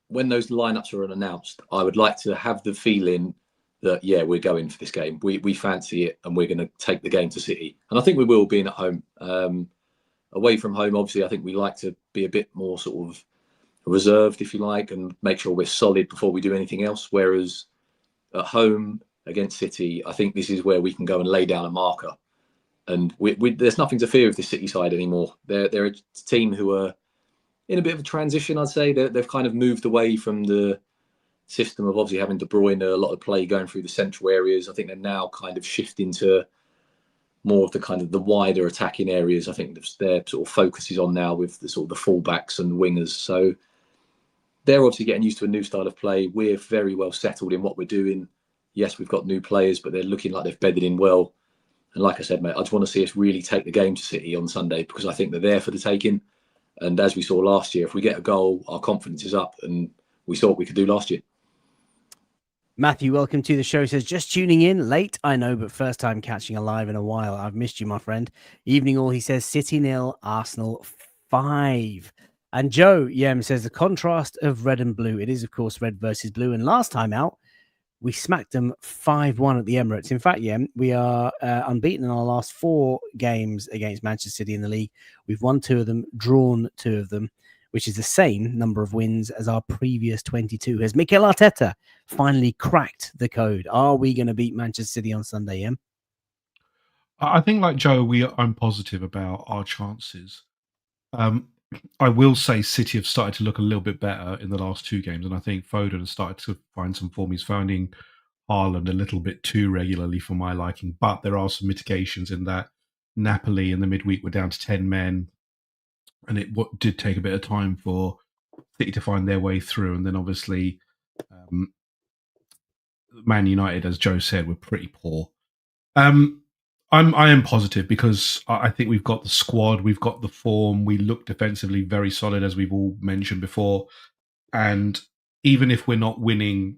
when those lineups are announced, I would like to have the feeling that, yeah, we're going for this game. We fancy it, and we're going to take the game to City. And I think we will, being at home. Away from home, obviously, I think we like to be a bit more sort of reserved, if you like, and make sure we're solid before we do anything else. Whereas at home, against City, I think this is where we can go and lay down a marker. And there's nothing to fear with this City side anymore. They're a team who are in a bit of a transition, I'd say. They've kind of moved away from the system of obviously having De Bruyne, a lot of play going through the central areas. I think they're now kind of shifting to more of the kind of the wider attacking areas. I think their sort of focus is on now with the sort of the fullbacks and wingers. So they're obviously getting used to a new style of play. We're very well settled in what we're doing. Yes, we've got new players, but they're looking like they've bedded in well. And like I said, mate, I just want to see us really take the game to City on Sunday, because I think they're there for the taking. And as we saw last year, if we get a goal, our confidence is up, and we saw what we could do last year. Matthew, welcome to the show. Says, just tuning in late, I know, but first time catching a live in a while. I've missed you, my friend. Evening all. He says, City 0, Arsenal 5. And Joe Yem says, the contrast of red and blue. It is, of course, red versus blue. And last time out, we smacked them 5-1 at the Emirates. In fact, Yem, we are unbeaten in our last 4 games against Manchester City in the league. We've won 2 of them, drawn 2 of them, which is the same number of wins as our previous 22. Has Mikel Arteta finally cracked the code? Are we going to beat Manchester City on Sunday, Yem? I think, like Joe, I'm positive about our chances. I will say City have started to look a little bit better in the last 2 games, and I think Foden has started to find some form. He's finding Haaland a little bit too regularly for my liking, but there are some mitigations in that. Napoli in the midweek were down to 10 men, and it did take a bit of time for City to find their way through. And then obviously Man United, as Joe said, were pretty poor. I am positive because I think we've got the squad, we've got the form, we look defensively very solid, as we've all mentioned before. And even if we're not winning,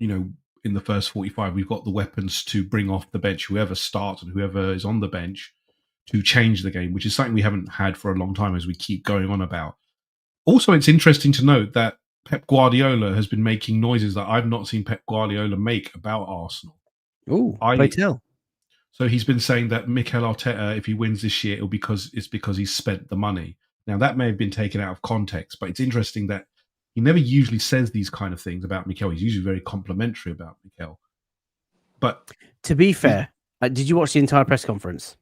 in the first 45, we've got the weapons to bring off the bench whoever starts and whoever is on the bench to change the game, which is something we haven't had for a long time, as we keep going on about. Also, it's interesting to note that Pep Guardiola has been making noises that I've not seen Pep Guardiola make about Arsenal. Oh, play tell. So he's been saying that Mikel Arteta, if he wins this year, it's because he's spent the money. Now, that may have been taken out of context, but it's interesting that he never usually says these kind of things about Mikel. He's usually very complimentary about Mikel. But to be fair, did you watch the entire press conference?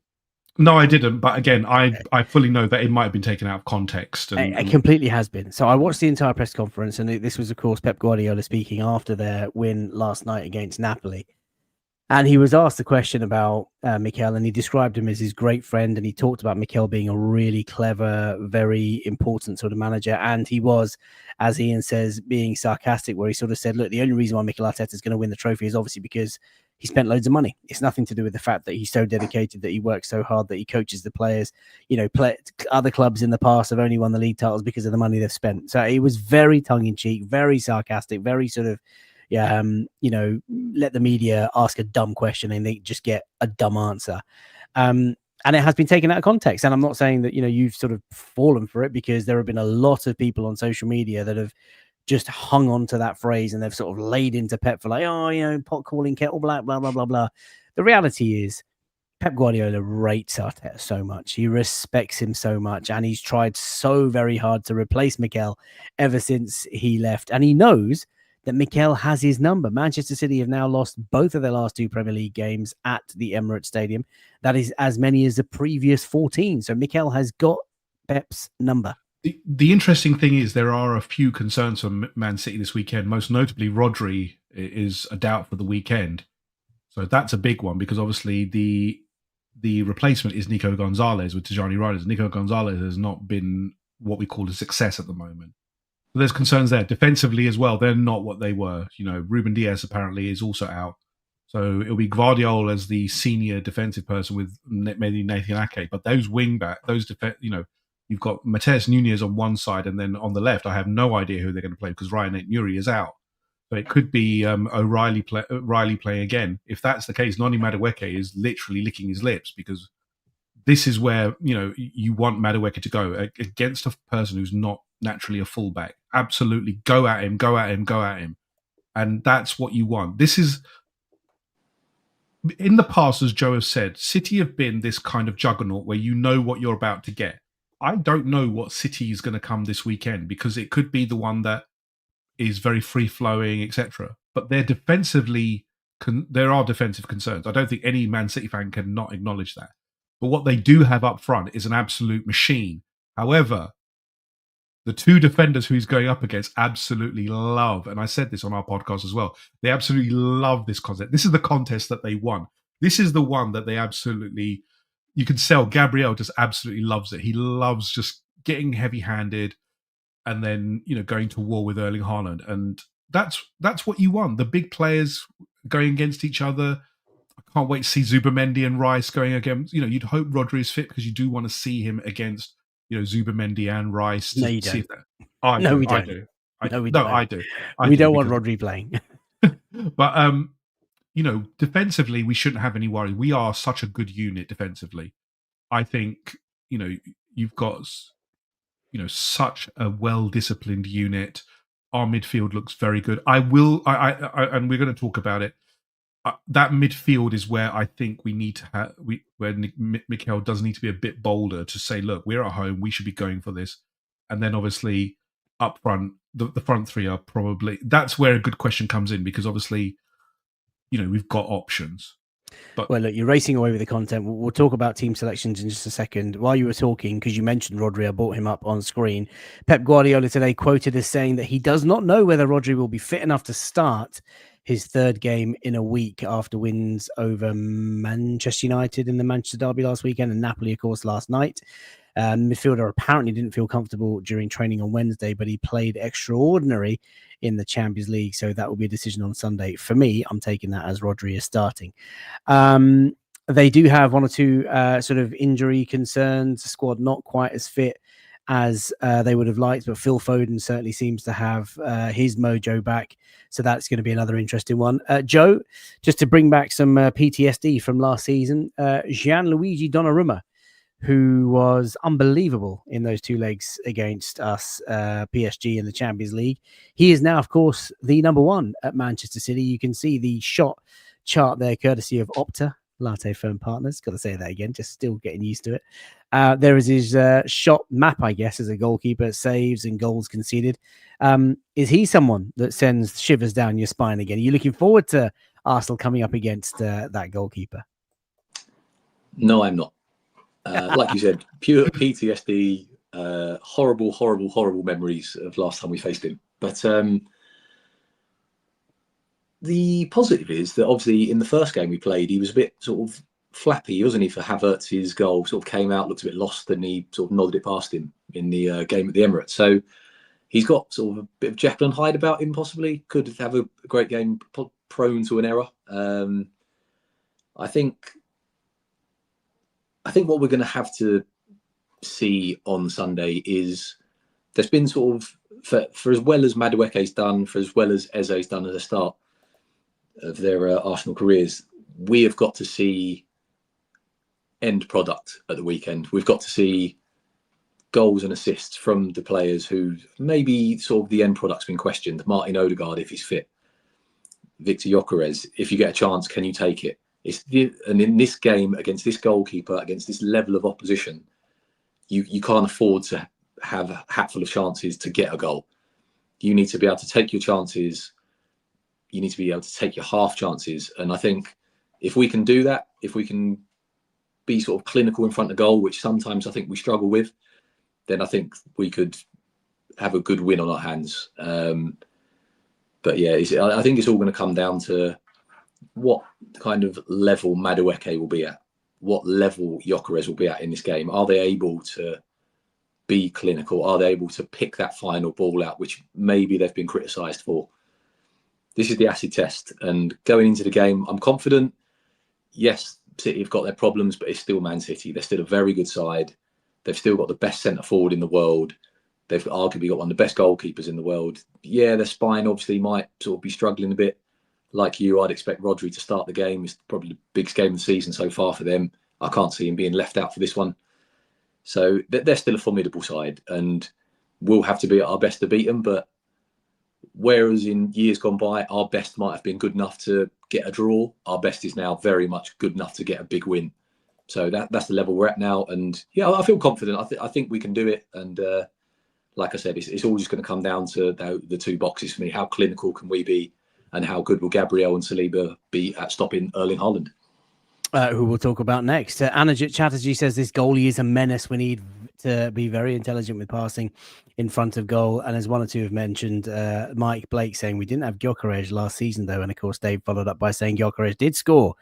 No, I didn't. But again, I fully know that it might have been taken out of context. It completely has been. So I watched the entire press conference, and this was, of course, Pep Guardiola speaking after their win last night against Napoli. And he was asked a question about Mikel, and he described him as his great friend. And he talked about Mikel being a really clever, very important sort of manager. And he was, as Ian says, being sarcastic, where he sort of said, look, the only reason why Mikel Arteta is going to win the trophy is obviously because he spent loads of money. It's nothing to do with the fact that he's so dedicated, that he works so hard, that he coaches the players. Other clubs in the past have only won the league titles because of the money they've spent. So it was very tongue-in-cheek, very sarcastic, very sort of, let the media ask a dumb question and they just get a dumb answer. And it has been taken out of context. And I'm not saying that, you've sort of fallen for it, because there have been a lot of people on social media that have just hung on to that phrase, and they've sort of laid into Pep for like, pot calling kettle black, blah, blah, blah, blah. The reality is Pep Guardiola rates Arteta so much. He respects him so much. And he's tried so very hard to replace Mikel ever since he left. And he knows that Mikel has his number. Manchester City have now lost both of their last 2 Premier League games at the Emirates Stadium. That is as many as the previous 14. So Mikel has got Pep's number. The interesting thing is there are a few concerns for Man City this weekend. Most notably, Rodri is a doubt for the weekend. So that's a big one, because obviously the replacement is Nico Gonzalez with Tijani Riders. Nico Gonzalez has not been what we call a success at the moment. So there's concerns there. Defensively as well, they're not what they were. Ruben Diaz apparently is also out. So it'll be Gvardiol as the senior defensive person with maybe Nathan Ake. But those wing-back, you've got Mateus Nunez on one side, and then on the left, I have no idea who they're going to play, because Ryan Nuri is out. So it could be O'Reilly playing again. If that's the case, Noni Madueke is literally licking his lips, because this is where you want Madueke to go against a person who's not naturally a fullback. Absolutely, go at him, and that's what you want. This is, in the past, as Joe has said, City have been this kind of juggernaut where you know what you're about to get. I don't know what City is going to come this weekend, because it could be the one that is very free-flowing, etc. But they're defensively there are defensive concerns. I don't think any Man City fan can not acknowledge that. But what they do have up front is an absolute machine. However, the two defenders who he's going up against absolutely love, and I said this on our podcast as well, they absolutely love this concept. This is the contest that they won. This is the one that they absolutely, you can sell. Gabriel just absolutely loves it. He loves just getting heavy-handed and then, going to war with Erling Haaland. And that's what you want. The big players going against each other. I can't wait to see Zubimendi and Rice going against, you'd hope Rodri is fit because you do want to see him against, Zubimendi and Rice. No, you don't. See if that, No, we don't. I do. I do. We don't want Rodri playing. But, defensively, we shouldn't have any worry. We are such a good unit defensively. I think, you've got, such a well-disciplined unit. Our midfield looks very good. And we're going to talk about it. That midfield is where I think we need to have, where Mikel does need to be a bit bolder to say, look, we're at home, we should be going for this. And then obviously up front, the front three are probably, that's where a good question comes in, because obviously, we've got options. But well, look, you're racing away with the content. We'll talk about team selections in just a second. While you were talking, because you mentioned Rodri, I brought him up on screen. Pep Guardiola today quoted as saying that he does not know whether Rodri will be fit enough to start his third game in a week after wins over Manchester United in the Manchester derby last weekend and Napoli, of course, last night. Midfielder apparently didn't feel comfortable during training on Wednesday, but he played extraordinary in the Champions League. So that will be a decision on Sunday. For me, I'm taking that as Rodri is starting. They do have one or two sort of injury concerns. The squad not quite as fit as they would have liked, but Phil Foden certainly seems to have his mojo back. So that's going to be another interesting one. Joe, just to bring back some PTSD from last season, Gianluigi Donnarumma, who was unbelievable in those two legs against us, PSG in the Champions League. He is now, of course, the number one at Manchester City. You can see the shot chart there, courtesy of Opta, Latte Firm Partners. Got to say that again, just still getting used to it. There is his shot map, I guess, as a goalkeeper, saves and goals conceded. Is he someone that sends shivers down your spine again? Are you looking forward to Arsenal coming up against that goalkeeper? No, I'm not. Like you said, pure PTSD, horrible memories of last time we faced him. But the positive is that obviously in the first game we played, he was a bit sort of flappy, wasn't he, for Havertz's goal? Sort of came out, looked a bit lost, and he sort of nodded it past him in the game at the Emirates. So he's got sort of a bit of Jekyll and Hyde about him, possibly. Could have a great game, prone to an error. I think what we're going to have to see on Sunday is there's been sort of, for as well as Madueke's done, for as well as Eze's done at the start of their Arsenal careers, we have got to see end product at the weekend. We've got to see goals and assists from the players who maybe sort of the end product's been questioned. Martin Odegaard, if he's fit. Victor Gyökeres, if you get a chance, can you take it? And in this game, against this goalkeeper, against this level of opposition, you can't afford to have a hatful of chances to get a goal. You need to be able to take your chances. You need to be able to take your half chances. And I think if we can do that, if we can be sort of clinical in front of goal, which sometimes I think we struggle with, then I think we could have a good win on our hands. But yeah, I think it's all going to come down to what kind of level Madueke will be at, what level Gyökeres will be at in this game. Are they able to be clinical? Are they able to pick that final ball out, which maybe they've been criticised for? This is the acid test. And going into the game, I'm confident. Yes, City have got their problems, but it's still Man City. They're still a very good side. They've still got the best centre forward in the world. They've arguably got one of the best goalkeepers in the world. Yeah, their spine obviously might sort of be struggling a bit. Like you, I'd expect Rodri to start the game. It's probably the biggest game of the season so far for them. I can't see him being left out for this one. So they're still a formidable side, and we'll have to be at our best to beat them. But whereas in years gone by, our best might have been good enough to get a draw, our best is now very much good enough to get a big win. So that's the level we're at now. And yeah, I feel confident. I think we can do it. And like I said, it's all just going to come down to the two boxes for me. How clinical can we be? and how good will Gabriel and Saliba be at stopping Erling Haaland? Who we'll talk about next. Anajit Chatterjee says this goalie is a menace. We need to be very intelligent with passing in front of goal. And as one or two have mentioned, Mike Blake saying we didn't have Gyökeres last season, though. And of course, Dave followed up by saying Gyökeres did score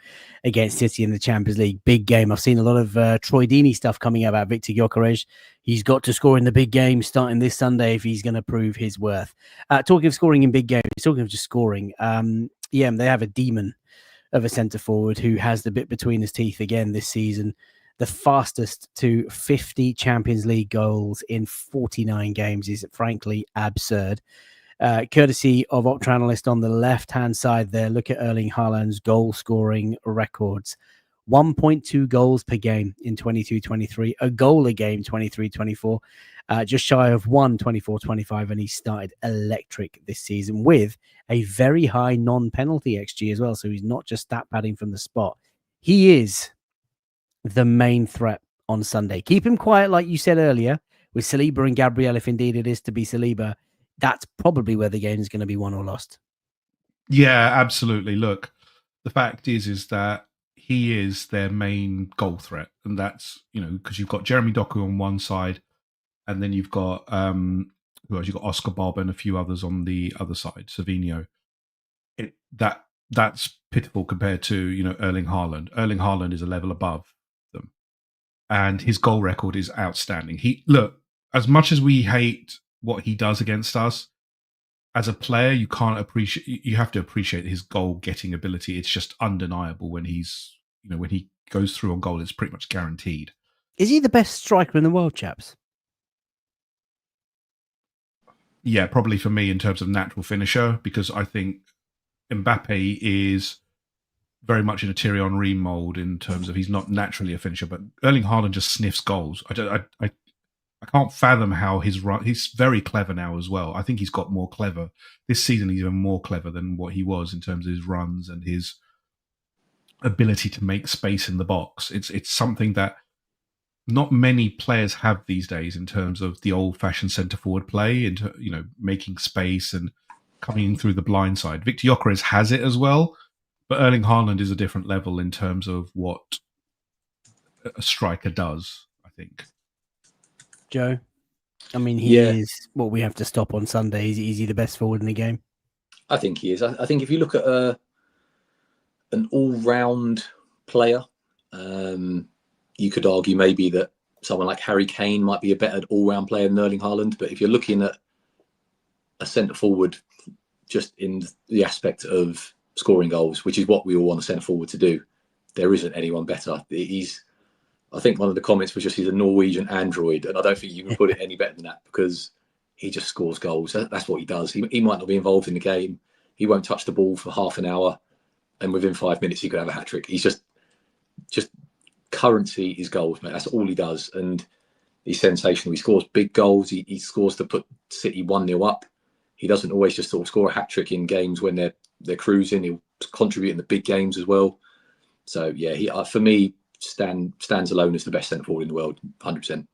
against City in the Champions League. Big game. I've seen a lot of Troy Deeney stuff coming out about Victor Gyökeres. He's got to score in the big game starting this Sunday if he's going to prove his worth. Talking of scoring in big games, talking of just scoring, yeah, they have a demon of a centre forward who has the bit between his teeth again this season. The fastest to 50 Champions League goals in 49 games is frankly absurd. Courtesy of Optra Analyst on the left-hand side there, look at Erling Haaland's goal-scoring records. 1.2 goals per game in 22-23, a goal a game 23-24, just shy of 24-25, and he started electric this season with a very high non-penalty XG as well, so he's not just stat padding from the spot. He is the main threat on Sunday. Keep him quiet, like you said earlier, with Saliba and Gabriel, if indeed it is to be Saliba. That's probably where the game is going to be won or lost. Yeah, absolutely. Look, the fact is that he is their main goal threat. And that's, because you've got Jeremy Doku on one side, and then you've got, who else? You've got Oscar Bob and a few others on the other side, Savinho. That's pitiful compared to, Erling Haaland. Erling Haaland is a level above them. And his goal record is outstanding. Look, as much as we hate what he does against us, as a player, you have to appreciate his goal getting ability. It's just undeniable when when he goes through on goal, it's pretty much guaranteed. Is he the best striker in the world, chaps? Yeah, probably for me in terms of natural finisher, because I think Mbappe is very much in a Thierry Henry mold in terms of he's not naturally a finisher, but Erling Haaland just sniffs goals. I can't fathom how he's very clever now as well. I think he's got more clever. This season, he's even more clever than what he was in terms of his runs and his ability to make space in the box. It's something that not many players have these days in terms of the old-fashioned centre-forward play, into making space and coming in through the blind side. Victor Gyökeres has it as well, but Erling Haaland is a different level in terms of what a striker does, I think. Joe, I mean, he is what we have to stop on Sunday. Is he the best forward in the game? I think he is. I think if you look at an all-round player, you could argue maybe that someone like Harry Kane might be a better all-round player than Erling Haaland. But if you're looking at a centre-forward just in the aspect of scoring goals, which is what we all want a centre-forward to do, there isn't anyone better. I think one of the comments was just he's a Norwegian android, and I don't think you can put it any better than that, because he just scores goals. That's what he does. He might not be involved in the game. He won't touch the ball for half an hour, and within 5 minutes he could have a hat-trick. He's just currency is goals, mate. That's all he does, and he's sensational. He scores big goals. He scores to put City 1-0 up. He doesn't always just sort of score a hat-trick in games when they're cruising. He'll contribute in the big games as well. So yeah, he for me stands alone as the best centre forward in the world, 100%.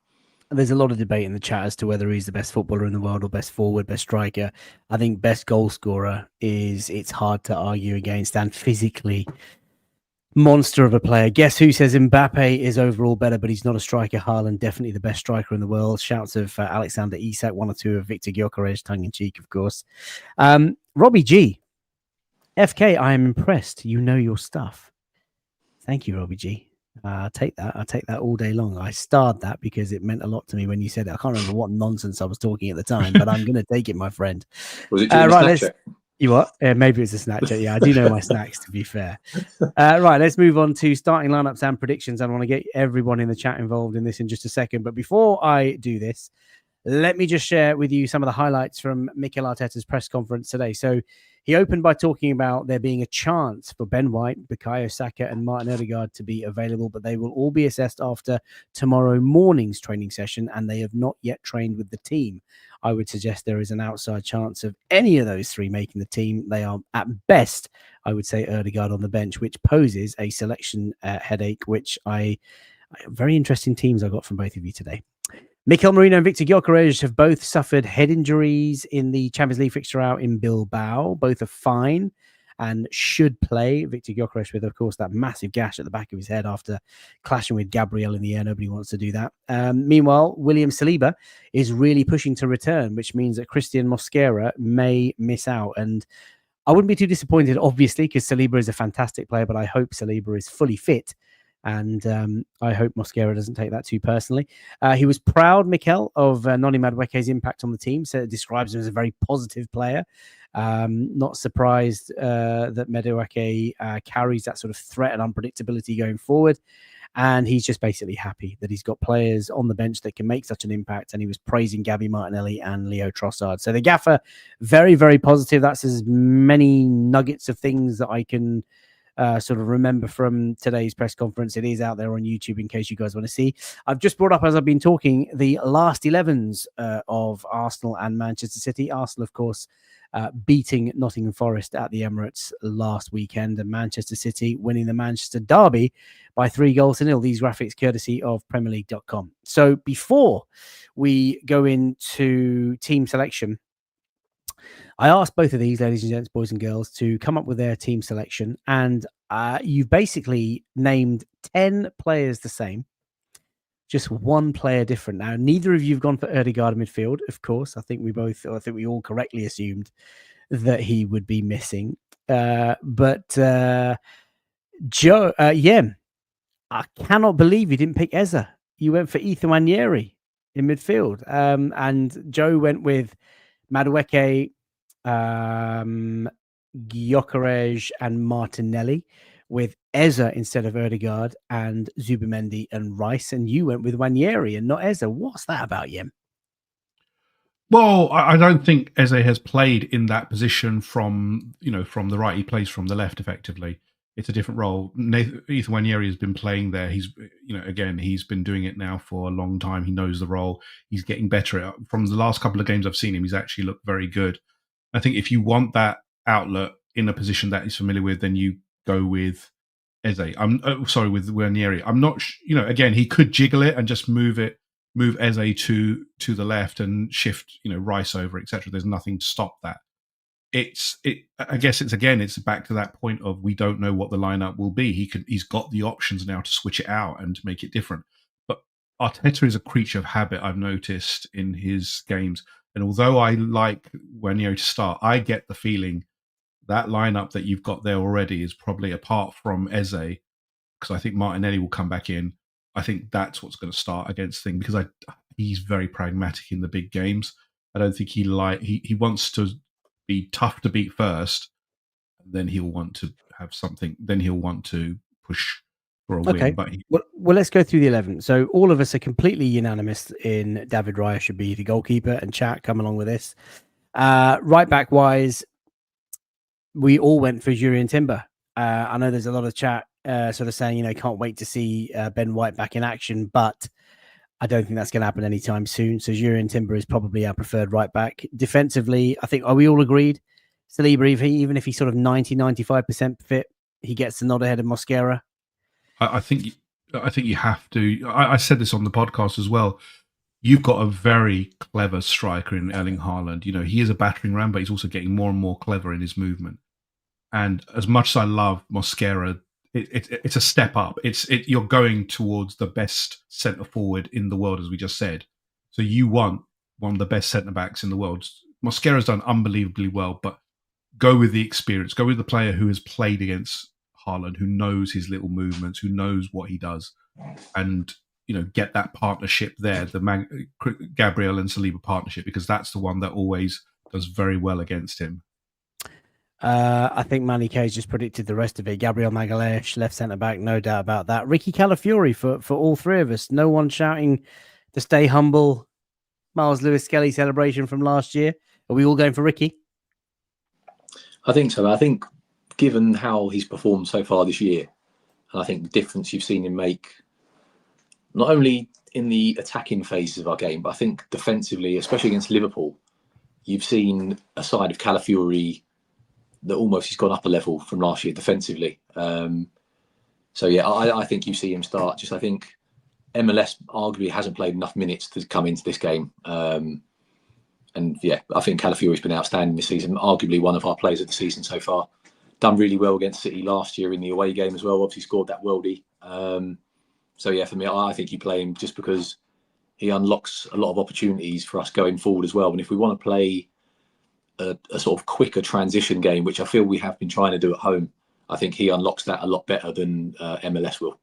There's a lot of debate in the chat as to whether he's the best footballer in the world or best forward, best striker. I think best goal scorer it's hard to argue against, and physically monster of a player. Guess who says Mbappe is overall better, but he's not a striker? Haaland, definitely the best striker in the world. Shouts of Alexander Isak, one or two of Victor Gyökeres, tongue in cheek, of course. Robbie G. FK, I am impressed. You know your stuff. Thank you, Robbie G. I'll take that all day long. I starred that because it meant a lot to me when you said it. I can't remember what nonsense I was talking at the time, but I'm going to take it, my friend. Was it during Snapchat? You what? Maybe it's a Snapchat. Yeah, I do know my snacks, to be fair. Right, let's move on to starting lineups and predictions. I want to get everyone in the chat involved in this in just a second. But before I do this, let me just share with you some of the highlights from Mikel Arteta's press conference today. So he opened by talking about there being a chance for Ben White, Bukayo Saka and Martin Odegaard to be available, but they will all be assessed after tomorrow morning's training session, and they have not yet trained with the team. I would suggest there is an outside chance of any of those three making the team. They are, at best, I would say Odegaard on the bench, which poses a selection headache, which very interesting teams I got from both of you today. Mikel Merino and Victor Gyökeres have both suffered head injuries in the Champions League fixture out in Bilbao. Both are fine. and should play. Victor Gyökeres with, of course, that massive gash at the back of his head after clashing with Gabriel in the air. Nobody wants to do that. Meanwhile, William Saliba is really pushing to return, which means that Christian Mosquera may miss out. And I wouldn't be too disappointed, obviously, because Saliba is a fantastic player, but I hope Saliba is fully fit. And I hope Mosquera doesn't take that too personally. He was proud, Mikel, of Noni Madueke's impact on the team. So it describes him as a very positive player. Not surprised that Madueke carries that sort of threat and unpredictability going forward. And he's just basically happy that he's got players on the bench that can make such an impact. And he was praising Gabby Martinelli and Leo Trossard. So the gaffer, very, very positive. That's as many nuggets of things that I can sort of remember from today's press conference. It is out there on YouTube in case you guys want to see. I've just brought up, as I've been talking, the last 11s of Arsenal and Manchester City. Arsenal, of course, beating Nottingham Forest at the Emirates last weekend, and Manchester City winning the Manchester Derby by 3-0. These graphics courtesy of PremierLeague.com. So before we go into team selection, I asked both of these, ladies and gents, boys and girls, to come up with their team selection. And you've basically named 10 players the same, just one player different. Now, neither of you have gone for Ødegaard in midfield, of course. I think we all correctly assumed that he would be missing. But Joe, Yem, I cannot believe you didn't pick Eze. You went for Ethan Nwaneri in midfield. And Joe went with Madueke, Gyökeres and Martinelli, with Eze instead of Ødegaard, and Zubimendi and Rice. And you went with Nwaneri and not Eze. What's that about, Yem? Well, I don't think Eze has played in that position from the right. He plays from the left effectively. It's a different role. Ethan Nwaneri has been playing there. He's been doing it now for a long time. He knows the role. He's getting better at it. From the last couple of games I've seen him, he's actually looked very good. I think if you want that outlet in a position that he's familiar with, then you go with Eze. With Nwaneri. I'm not, again, he could jiggle it and just move Eze to the left and shift, Rice over, etc. There's nothing to stop that. I guess it's back to that point of we don't know what the lineup will be. He's got the options now to switch it out and to make it different. But Arteta is a creature of habit, I've noticed in his games. And although I like Nwaneri to start, I get the feeling that lineup that you've got there already is probably, apart from Eze, because I think Martinelli will come back in. I think that's what's going to start against things, because he's very pragmatic in the big games. I don't think he wants to be tough to beat first, and then he'll want to have something. Then he'll want to push for a win. But well, let's go through the 11. So all of us are completely unanimous in David Raya should be the goalkeeper, and chat come along with this. Right back wise, we all went for Jurrien Timber. I know there's a lot of chat sort of saying, can't wait to see Ben White back in action, but I don't think that's going to happen anytime soon. So Jurrien Timber is probably our preferred right back. Defensively, I think, are we all agreed? Saliba, even if he's sort of 90-95% fit, he gets the nod ahead of Mosquera. I think you have to. I said this on the podcast as well. You've got a very clever striker in Erling Haaland. He is a battering ram, but he's also getting more and more clever in his movement. And as much as I love Mosquera, it's a step up. You're going towards the best centre forward in the world, as we just said. So you want one of the best centre backs in the world. Mosquera's done unbelievably well, but go with the experience. Go with the player who has played against Haaland, who knows his little movements, who knows what he does, and get that partnership there, the Gabriel and Saliba partnership, because that's the one that always does very well against him. I think Manny K's just predicted the rest of it. Gabriel Magalhaes, left centre back, no doubt about that. Ricky Calafiori for all three of us. No one shouting to stay humble. Miles Lewis Skelly celebration from last year. Are we all going for Ricky? I think so. I think given how he's performed so far this year, and I think the difference you've seen him make, not only in the attacking phases of our game, but I think defensively, especially against Liverpool, you've seen a side of Calafiori that almost has gone up a level from last year defensively. I think you see him start. I think MLS arguably hasn't played enough minutes to come into this game. I think Calafiori's been outstanding this season, arguably one of our players of the season so far. done really well against City last year in the away game as well. Obviously scored that worldie. So yeah, for me, I think you play him just because he unlocks a lot of opportunities for us going forward as well. And if we want to play a sort of quicker transition game, which I feel we have been trying to do at home, I think he unlocks that a lot better than MLS will.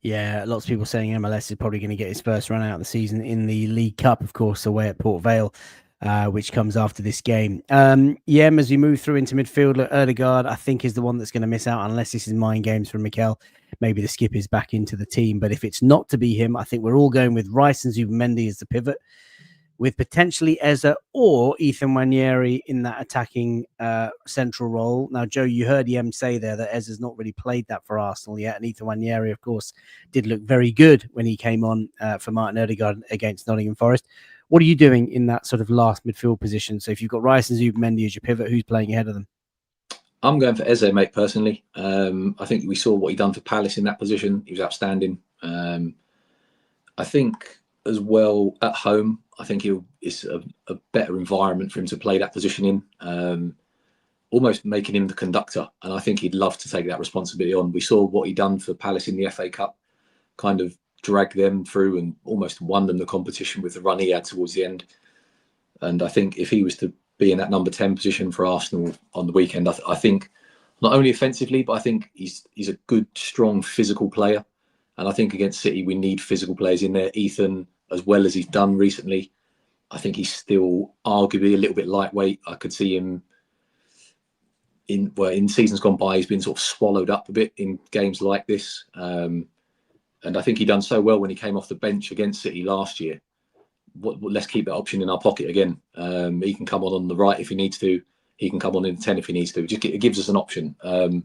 Yeah, lots of people saying MLS is probably going to get his first run out of the season in the League Cup, of course, away at Port Vale, which comes after this game. As we move through into midfield, Erdegaard, I think, is the one that's going to miss out unless this is mind games from Mikel. Maybe the skip is back into the team. But if it's not to be him, I think we're all going with Rice and Zubimendi as the pivot, with potentially Eze or Ethan Nwaneri in that attacking central role. Now, Joe, you heard Yem say there that Eze's not really played that for Arsenal yet, and Ethan Nwaneri, of course, did look very good when he came on for Martin Ødegaard against Nottingham Forest. What are you doing in that sort of last midfield position? So if you've got Rice and Zubimendi as your pivot, who's playing ahead of them? I'm going for Eze, mate, personally. I think we saw what he done for Palace in that position. He was outstanding. I think as well at home, I think it's a better environment for him to play that position in, almost making him the conductor. And I think he'd love to take that responsibility on. We saw what he done for Palace in the FA Cup, kind of dragged them through and almost won them the competition with the run he had towards the end. And I think if he was to be in that number 10 position for Arsenal on the weekend, I think not only offensively, but I think he's a good, strong, physical player. And I think against City, we need physical players in there. Ethan, as well as he's done recently, I think he's still arguably a little bit lightweight. I could see him in seasons gone by, he's been sort of swallowed up a bit in games like this. And I think he done so well when he came off the bench against City last year. Let's keep that option in our pocket again. He can come on the right if he needs to. He can come on in the 10 if he needs to. It gives us an option. And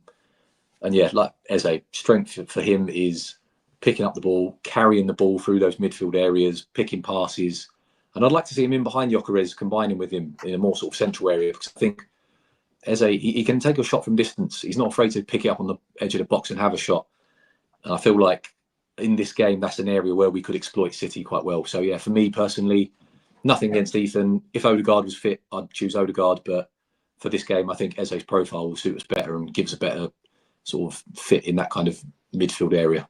yeah, like Eze, strength for him is picking up the ball, carrying the ball through those midfield areas, picking passes. And I'd like to see him in behind Gyökeres, combining with him in a more sort of central area, because I think Eze, he can take a shot from distance. He's not afraid to pick it up on the edge of the box and have a shot. And I feel like in this game, that's an area where we could exploit City quite well. So yeah, for me personally, nothing against Ethan. If Ødegaard was fit, I'd choose Ødegaard. But for this game, I think Eze's profile will suit us better and gives a better sort of fit in that kind of midfield area.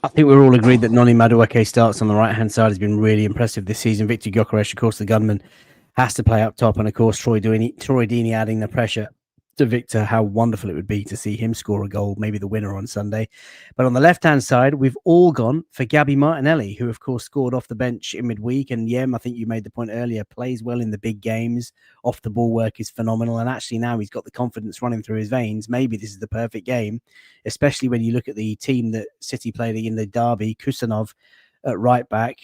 I think we're all agreed that Noni Madueke starts on the right-hand side has been really impressive this season. Victor Gyökeres, of course, the gunman, has to play up top. And, of course, Troy Deeney adding the pressure to Victor. How wonderful it would be to see him score a goal, maybe the winner on Sunday. But on the left-hand side, we've all gone for Gabby Martinelli, who, of course, scored off the bench in midweek. And, Yem, I think you made the point earlier, plays well in the big games. Off-the-ball work is phenomenal. And actually now he's got the confidence running through his veins. Maybe this is the perfect game, especially when you look at the team that City played in the derby. Kusanov at right back,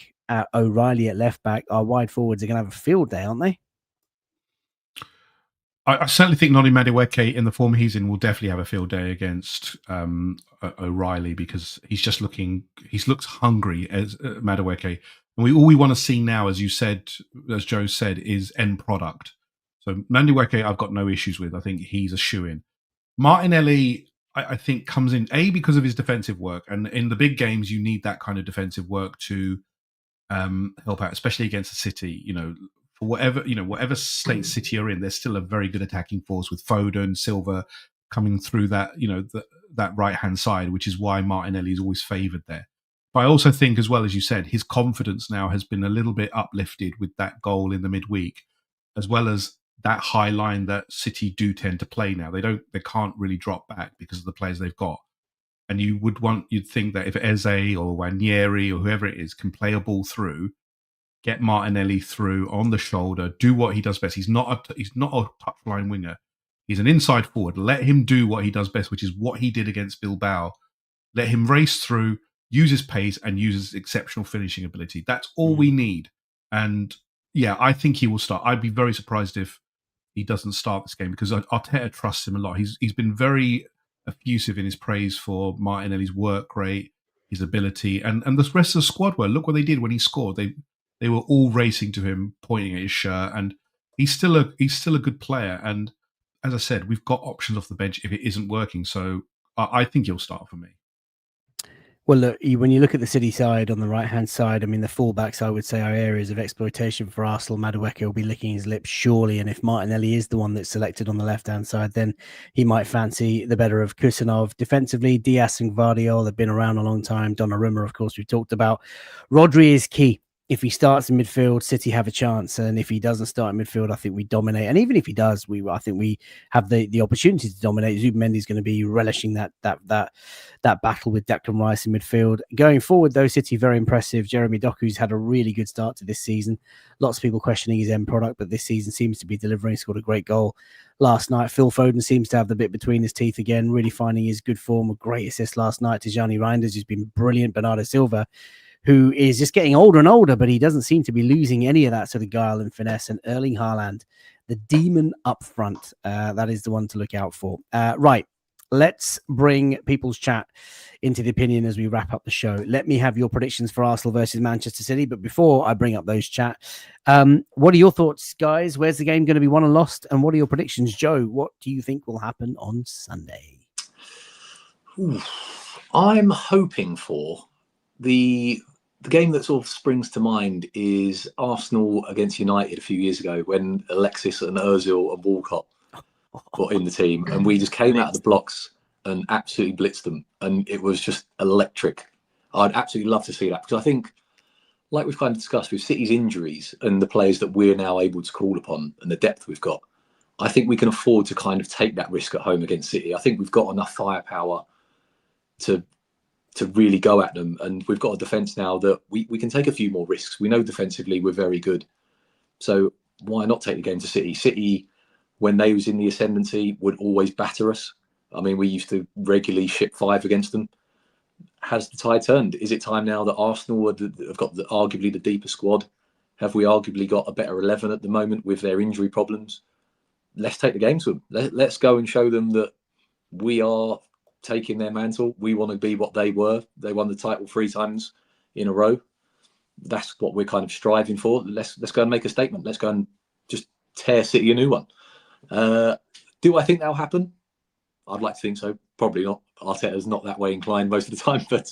O'Reilly at left back. Our wide forwards are going to have a field day, aren't they? I certainly think Noni Madueke, in the form he's in, will definitely have a field day against O'Reilly, because he looks hungry as Madueke. And all we want to see now, as Joe said, is end product. So Madueke, I've got no issues with. I think he's a shoo-in. Martinelli, I think, comes in, because of his defensive work. And in the big games, you need that kind of defensive work to help out, especially against the City. For whatever state City are in, they're still a very good attacking force with Foden, Silva coming through that, that right-hand side, which is why Martinelli is always favoured there. But I also think, as well as you said, his confidence now has been a little bit uplifted with that goal in the midweek, as well as that high line that City do tend to play now. They can't really drop back because of the players they've got. And you'd think that if Eze or Nwaneri or whoever it is can play a ball through, get Martinelli through on the shoulder, do what he does best. He's not a touchline winger. He's an inside forward. Let him do what he does best, which is what he did against Bilbao. Let him race through, use his pace, and use his exceptional finishing ability. That's all we need. And yeah, I think he will start. I'd be very surprised if he doesn't start this game, because Arteta trusts him a lot. He's been very effusive in his praise for Martinelli's work rate, his ability, and the rest of the squad were. Look what they did when he scored. They were all racing to him, pointing at his shirt, and he's still a good player. And as I said, we've got options off the bench if it isn't working. So I think he'll start for me. Well, look, when you look at the City side on the right-hand side, I mean, the fullbacks, I would say, are areas of exploitation for Arsenal. Madueke will be licking his lips, surely. And if Martinelli is the one that's selected on the left-hand side, then he might fancy the better of Kusanov. Defensively, Diaz and Gvardiol have been around a long time. Donnarumma, of course, we've talked about. Rodri is key. If he starts in midfield, City have a chance. And if he doesn't start in midfield, I think we dominate. And even if he does, I think we have the opportunity to dominate. Zubimendi is going to be relishing that battle with Declan Rice in midfield. Going forward, though, City very impressive. Jeremy Doku's had a really good start to this season. Lots of people questioning his end product, but this season seems to be delivering. Scored a great goal last night. Phil Foden seems to have the bit between his teeth again, really finding his good form. A great assist last night to Gianni Reinders, who's been brilliant. Bernardo Silva, who is just getting older and older, but he doesn't seem to be losing any of that sort of guile and finesse. And Erling Haaland, the demon up front, that is the one to look out for. Right, let's bring people's chat into the opinion as we wrap up the show. Let me have your predictions for Arsenal versus Manchester City. But before I bring up those chat, what are your thoughts, guys? Where's the game going to be won and lost? And what are your predictions? Joe, what do you think will happen on Sunday? I'm hoping for the game that sort of springs to mind is Arsenal against United a few years ago when Alexis and Ozil and Walcott got in the team, and we just came out of the blocks and absolutely blitzed them, and it was just electric. I'd absolutely love to see that, because I think, like we've kind of discussed with City's injuries and the players that we're now able to call upon and the depth we've got, I think we can afford to kind of take that risk at home against City. I think we've got enough firepower to really go at them, and we've got a defence now that we can take a few more risks. We know defensively we're very good, so why not take the game to City? City, when they was in the ascendancy, would always batter us. I mean, we used to regularly ship 5 against them. Has the tide turned? Is it time now that Arsenal have got arguably the deeper squad? Have we arguably got a better 11 at the moment with their injury problems? Let's take the game to them. Let's go and show them that we are taking their mantle. We want to be what they were. They won the title 3 times in a row. That's what we're kind of striving for. Let's go and make a statement. Let's go and just tear City a new one. Do I think that'll happen? I'd like to think so. Probably not. Arteta's not that way inclined most of the time. But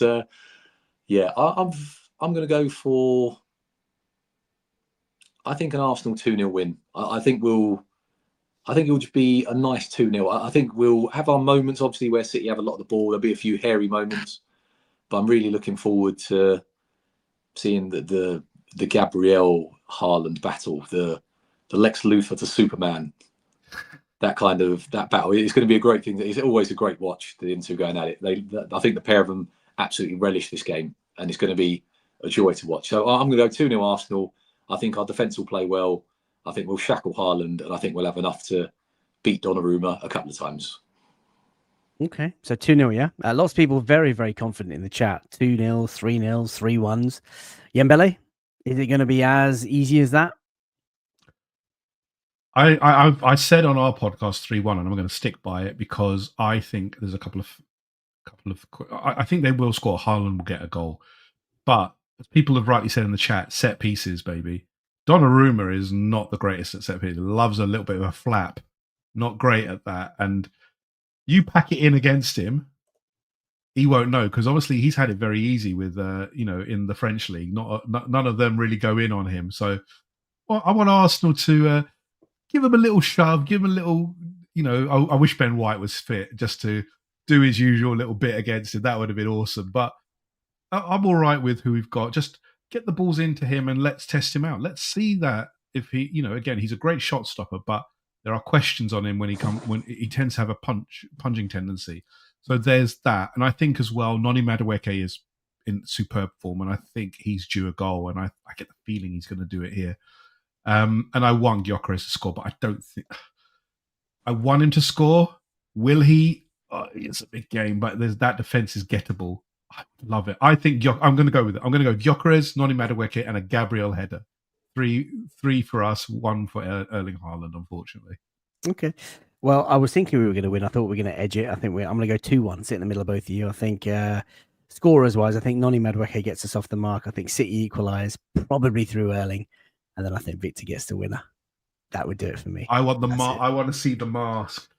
yeah, I'm going to go for, I think, an Arsenal 2-0 win. I think it'll just be a nice 2-0. I think we'll have our moments, obviously, where City have a lot of the ball. There'll be a few hairy moments, but I'm really looking forward to seeing the Gabriel Haaland battle, the Lex Luthor to Superman. That battle. It's going to be a great thing. It's always a great watch, the two going at it. I think the pair of them absolutely relish this game, and it's going to be a joy to watch. So I'm going to go 2-0 Arsenal. I think our defence will play well. I think we'll shackle Haaland, and I think we'll have enough to beat Donnarumma a couple of times. Okay, so 2-0, yeah? Lots of people very, very confident in the chat. 2-0, 3-0, 3-1s. Yembele, is it going to be as easy as that? I said on our podcast 3-1, and I'm going to stick by it, because I think there's a couple of. I think they will score. Haaland will get a goal, but as people have rightly said in the chat, set pieces, baby. Donnarumma is not the greatest at set pieces. Loves a little bit of a flap. Not great at that. And you pack it in against him, he won't know, because obviously he's had it very easy with, in the French league. None of them really go in on him. So I want Arsenal to give him a little shove, give him a little, I wish Ben White was fit just to do his usual little bit against him. That would have been awesome. But I'm all right with who we've got. Just get the balls into him and let's test him out. Let's see that if he, again, he's a great shot stopper, but there are questions on him when he tends to have a punching tendency. So there's that. And I think as well, Noni Madueke is in superb form, and I think he's due a goal, and I get the feeling he's going to do it here. And I want Gyökeres to score, but I don't think I want him to score. Will he? It's a big game, but that defense is gettable. I love it. I think I'm going to go with it. I'm going to go Gyökeres, Noni Madueke, and a Gabriel header. Three for us, 1 for Erling Haaland, unfortunately. Okay. Well, I was thinking we were going to win. I thought we were going to edge it. I think I'm going to go 2-1, sit in the middle of both of you. I think scorers-wise, I think Noni Madueke gets us off the mark. I think City equalise, probably through Erling. And then I think Victor gets the winner. That would do it for me. I want I want to see the mask.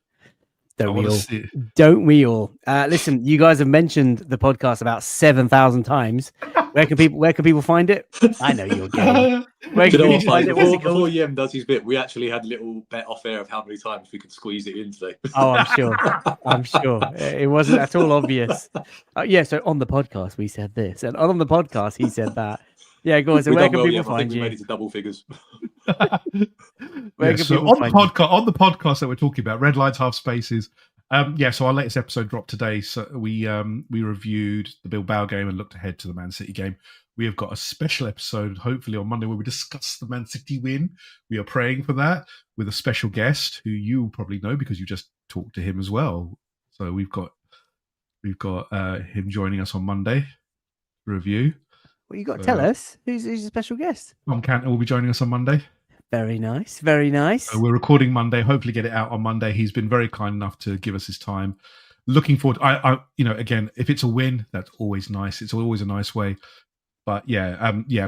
Don't we wanna all? see it. Don't we all? Listen, you guys have mentioned the podcast about 7,000 times. Where can people find it? I know your game. Where Do you can know people what, find mate? it? What's it Before called? Yem does his bit, we actually had a little bet off air of how many times we could squeeze it in today. Oh, I'm sure. I'm sure. It wasn't at all obvious. Yeah, so on the podcast, we said this. And on the podcast, he said that. Yeah, go on. So We've where done can well, people Yem. I think find we made you? it to double figures. Where Yeah, can so people on the find you? podcast, that we're talking about, Red Lines Half Spaces. So our latest episode dropped today. So we reviewed the Bilbao game and looked ahead to the Man City game. We have got a special episode, hopefully on Monday, where we discuss the Man City win. We are praying for that with a special guest who you probably know because you just talked to him as well. So we've got him joining us on Monday to review. Well, you got to tell us who's a special guest. Tom Cantor will be joining us on Monday. Very nice. Very nice. So we're recording Monday. Hopefully, get it out on Monday. He's been very kind enough to give us his time. Looking forward. Again, if it's a win, that's always nice. It's always a nice way. But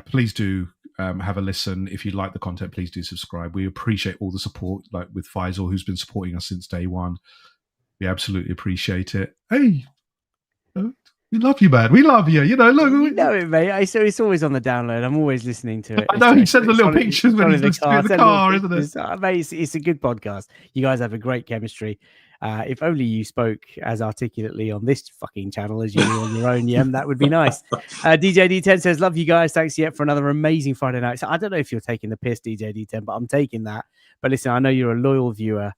please do have a listen. If you like the content, please do subscribe. We appreciate all the support, like with Faisal, who's been supporting us since day one. We absolutely appreciate it. Hey, we love you, man. We love you. You know it, mate. It's always on the download. I'm always listening to it. I know he sends the little pictures when he's listening in the car, isn't it? Mate, it's a good podcast. You guys have a great chemistry. If only you spoke as articulately on this fucking channel as you do on your own, Yem, that would be nice. DJ D10 says, love you guys. Thanks yet for another amazing Friday night. So I don't know if you're taking the piss, DJ D10, but I'm taking that. But listen, I know you're a loyal viewer.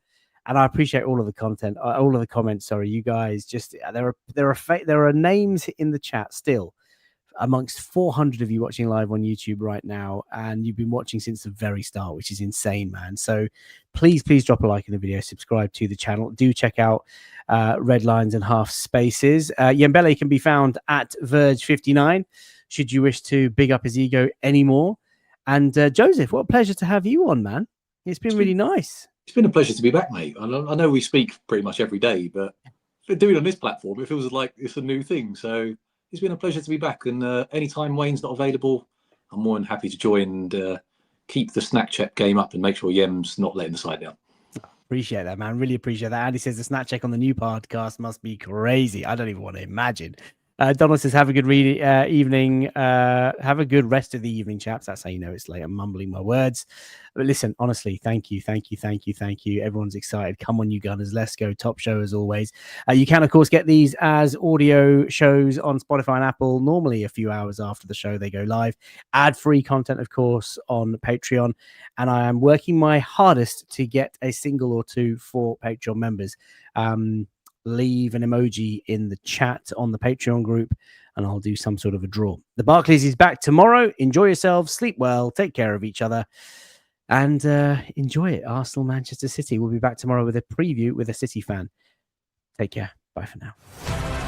And I appreciate all of the content, all of the comments. Sorry, you guys. Just there are names in the chat still, amongst 400 of you watching live on YouTube right now, and you've been watching since the very start, which is insane, man. So please drop a like in the video, subscribe to the channel. Do check out Red Lines and Half Spaces. Yembele can be found at Verge59. Should you wish to big up his ego anymore? And Joseph, what a pleasure to have you on, man. It's been really nice. It's been a pleasure to be back, mate. I know we speak pretty much every day, but for doing it on this platform, it feels like it's a new thing. So it's been a pleasure to be back. And anytime Wayne's not available, I'm more than happy to join and keep the snack check game up and make sure Yem's not letting the side down. Appreciate that, man. Really appreciate that. Andy says the snack check on the new podcast must be crazy. I don't even want to imagine. Donald says, have a good evening. Have a good rest of the evening, chaps. That's how you know it's late. I'm mumbling my words. But listen, honestly, thank you. Everyone's excited. Come on, you Gunners. Let's go. Top show as always. You can, of course, get these as audio shows on Spotify and Apple. Normally a few hours after the show, they go live. Ad-free content, of course, on Patreon. And I am working my hardest to get a single or two for Patreon members. Leave an emoji in the chat on the Patreon group and I'll do some sort of a draw. The Barclays is back tomorrow. Enjoy yourselves, sleep well, take care of each other, and enjoy it. Arsenal, Manchester City. We'll be back tomorrow with a preview with a City fan. Take care. Bye for now.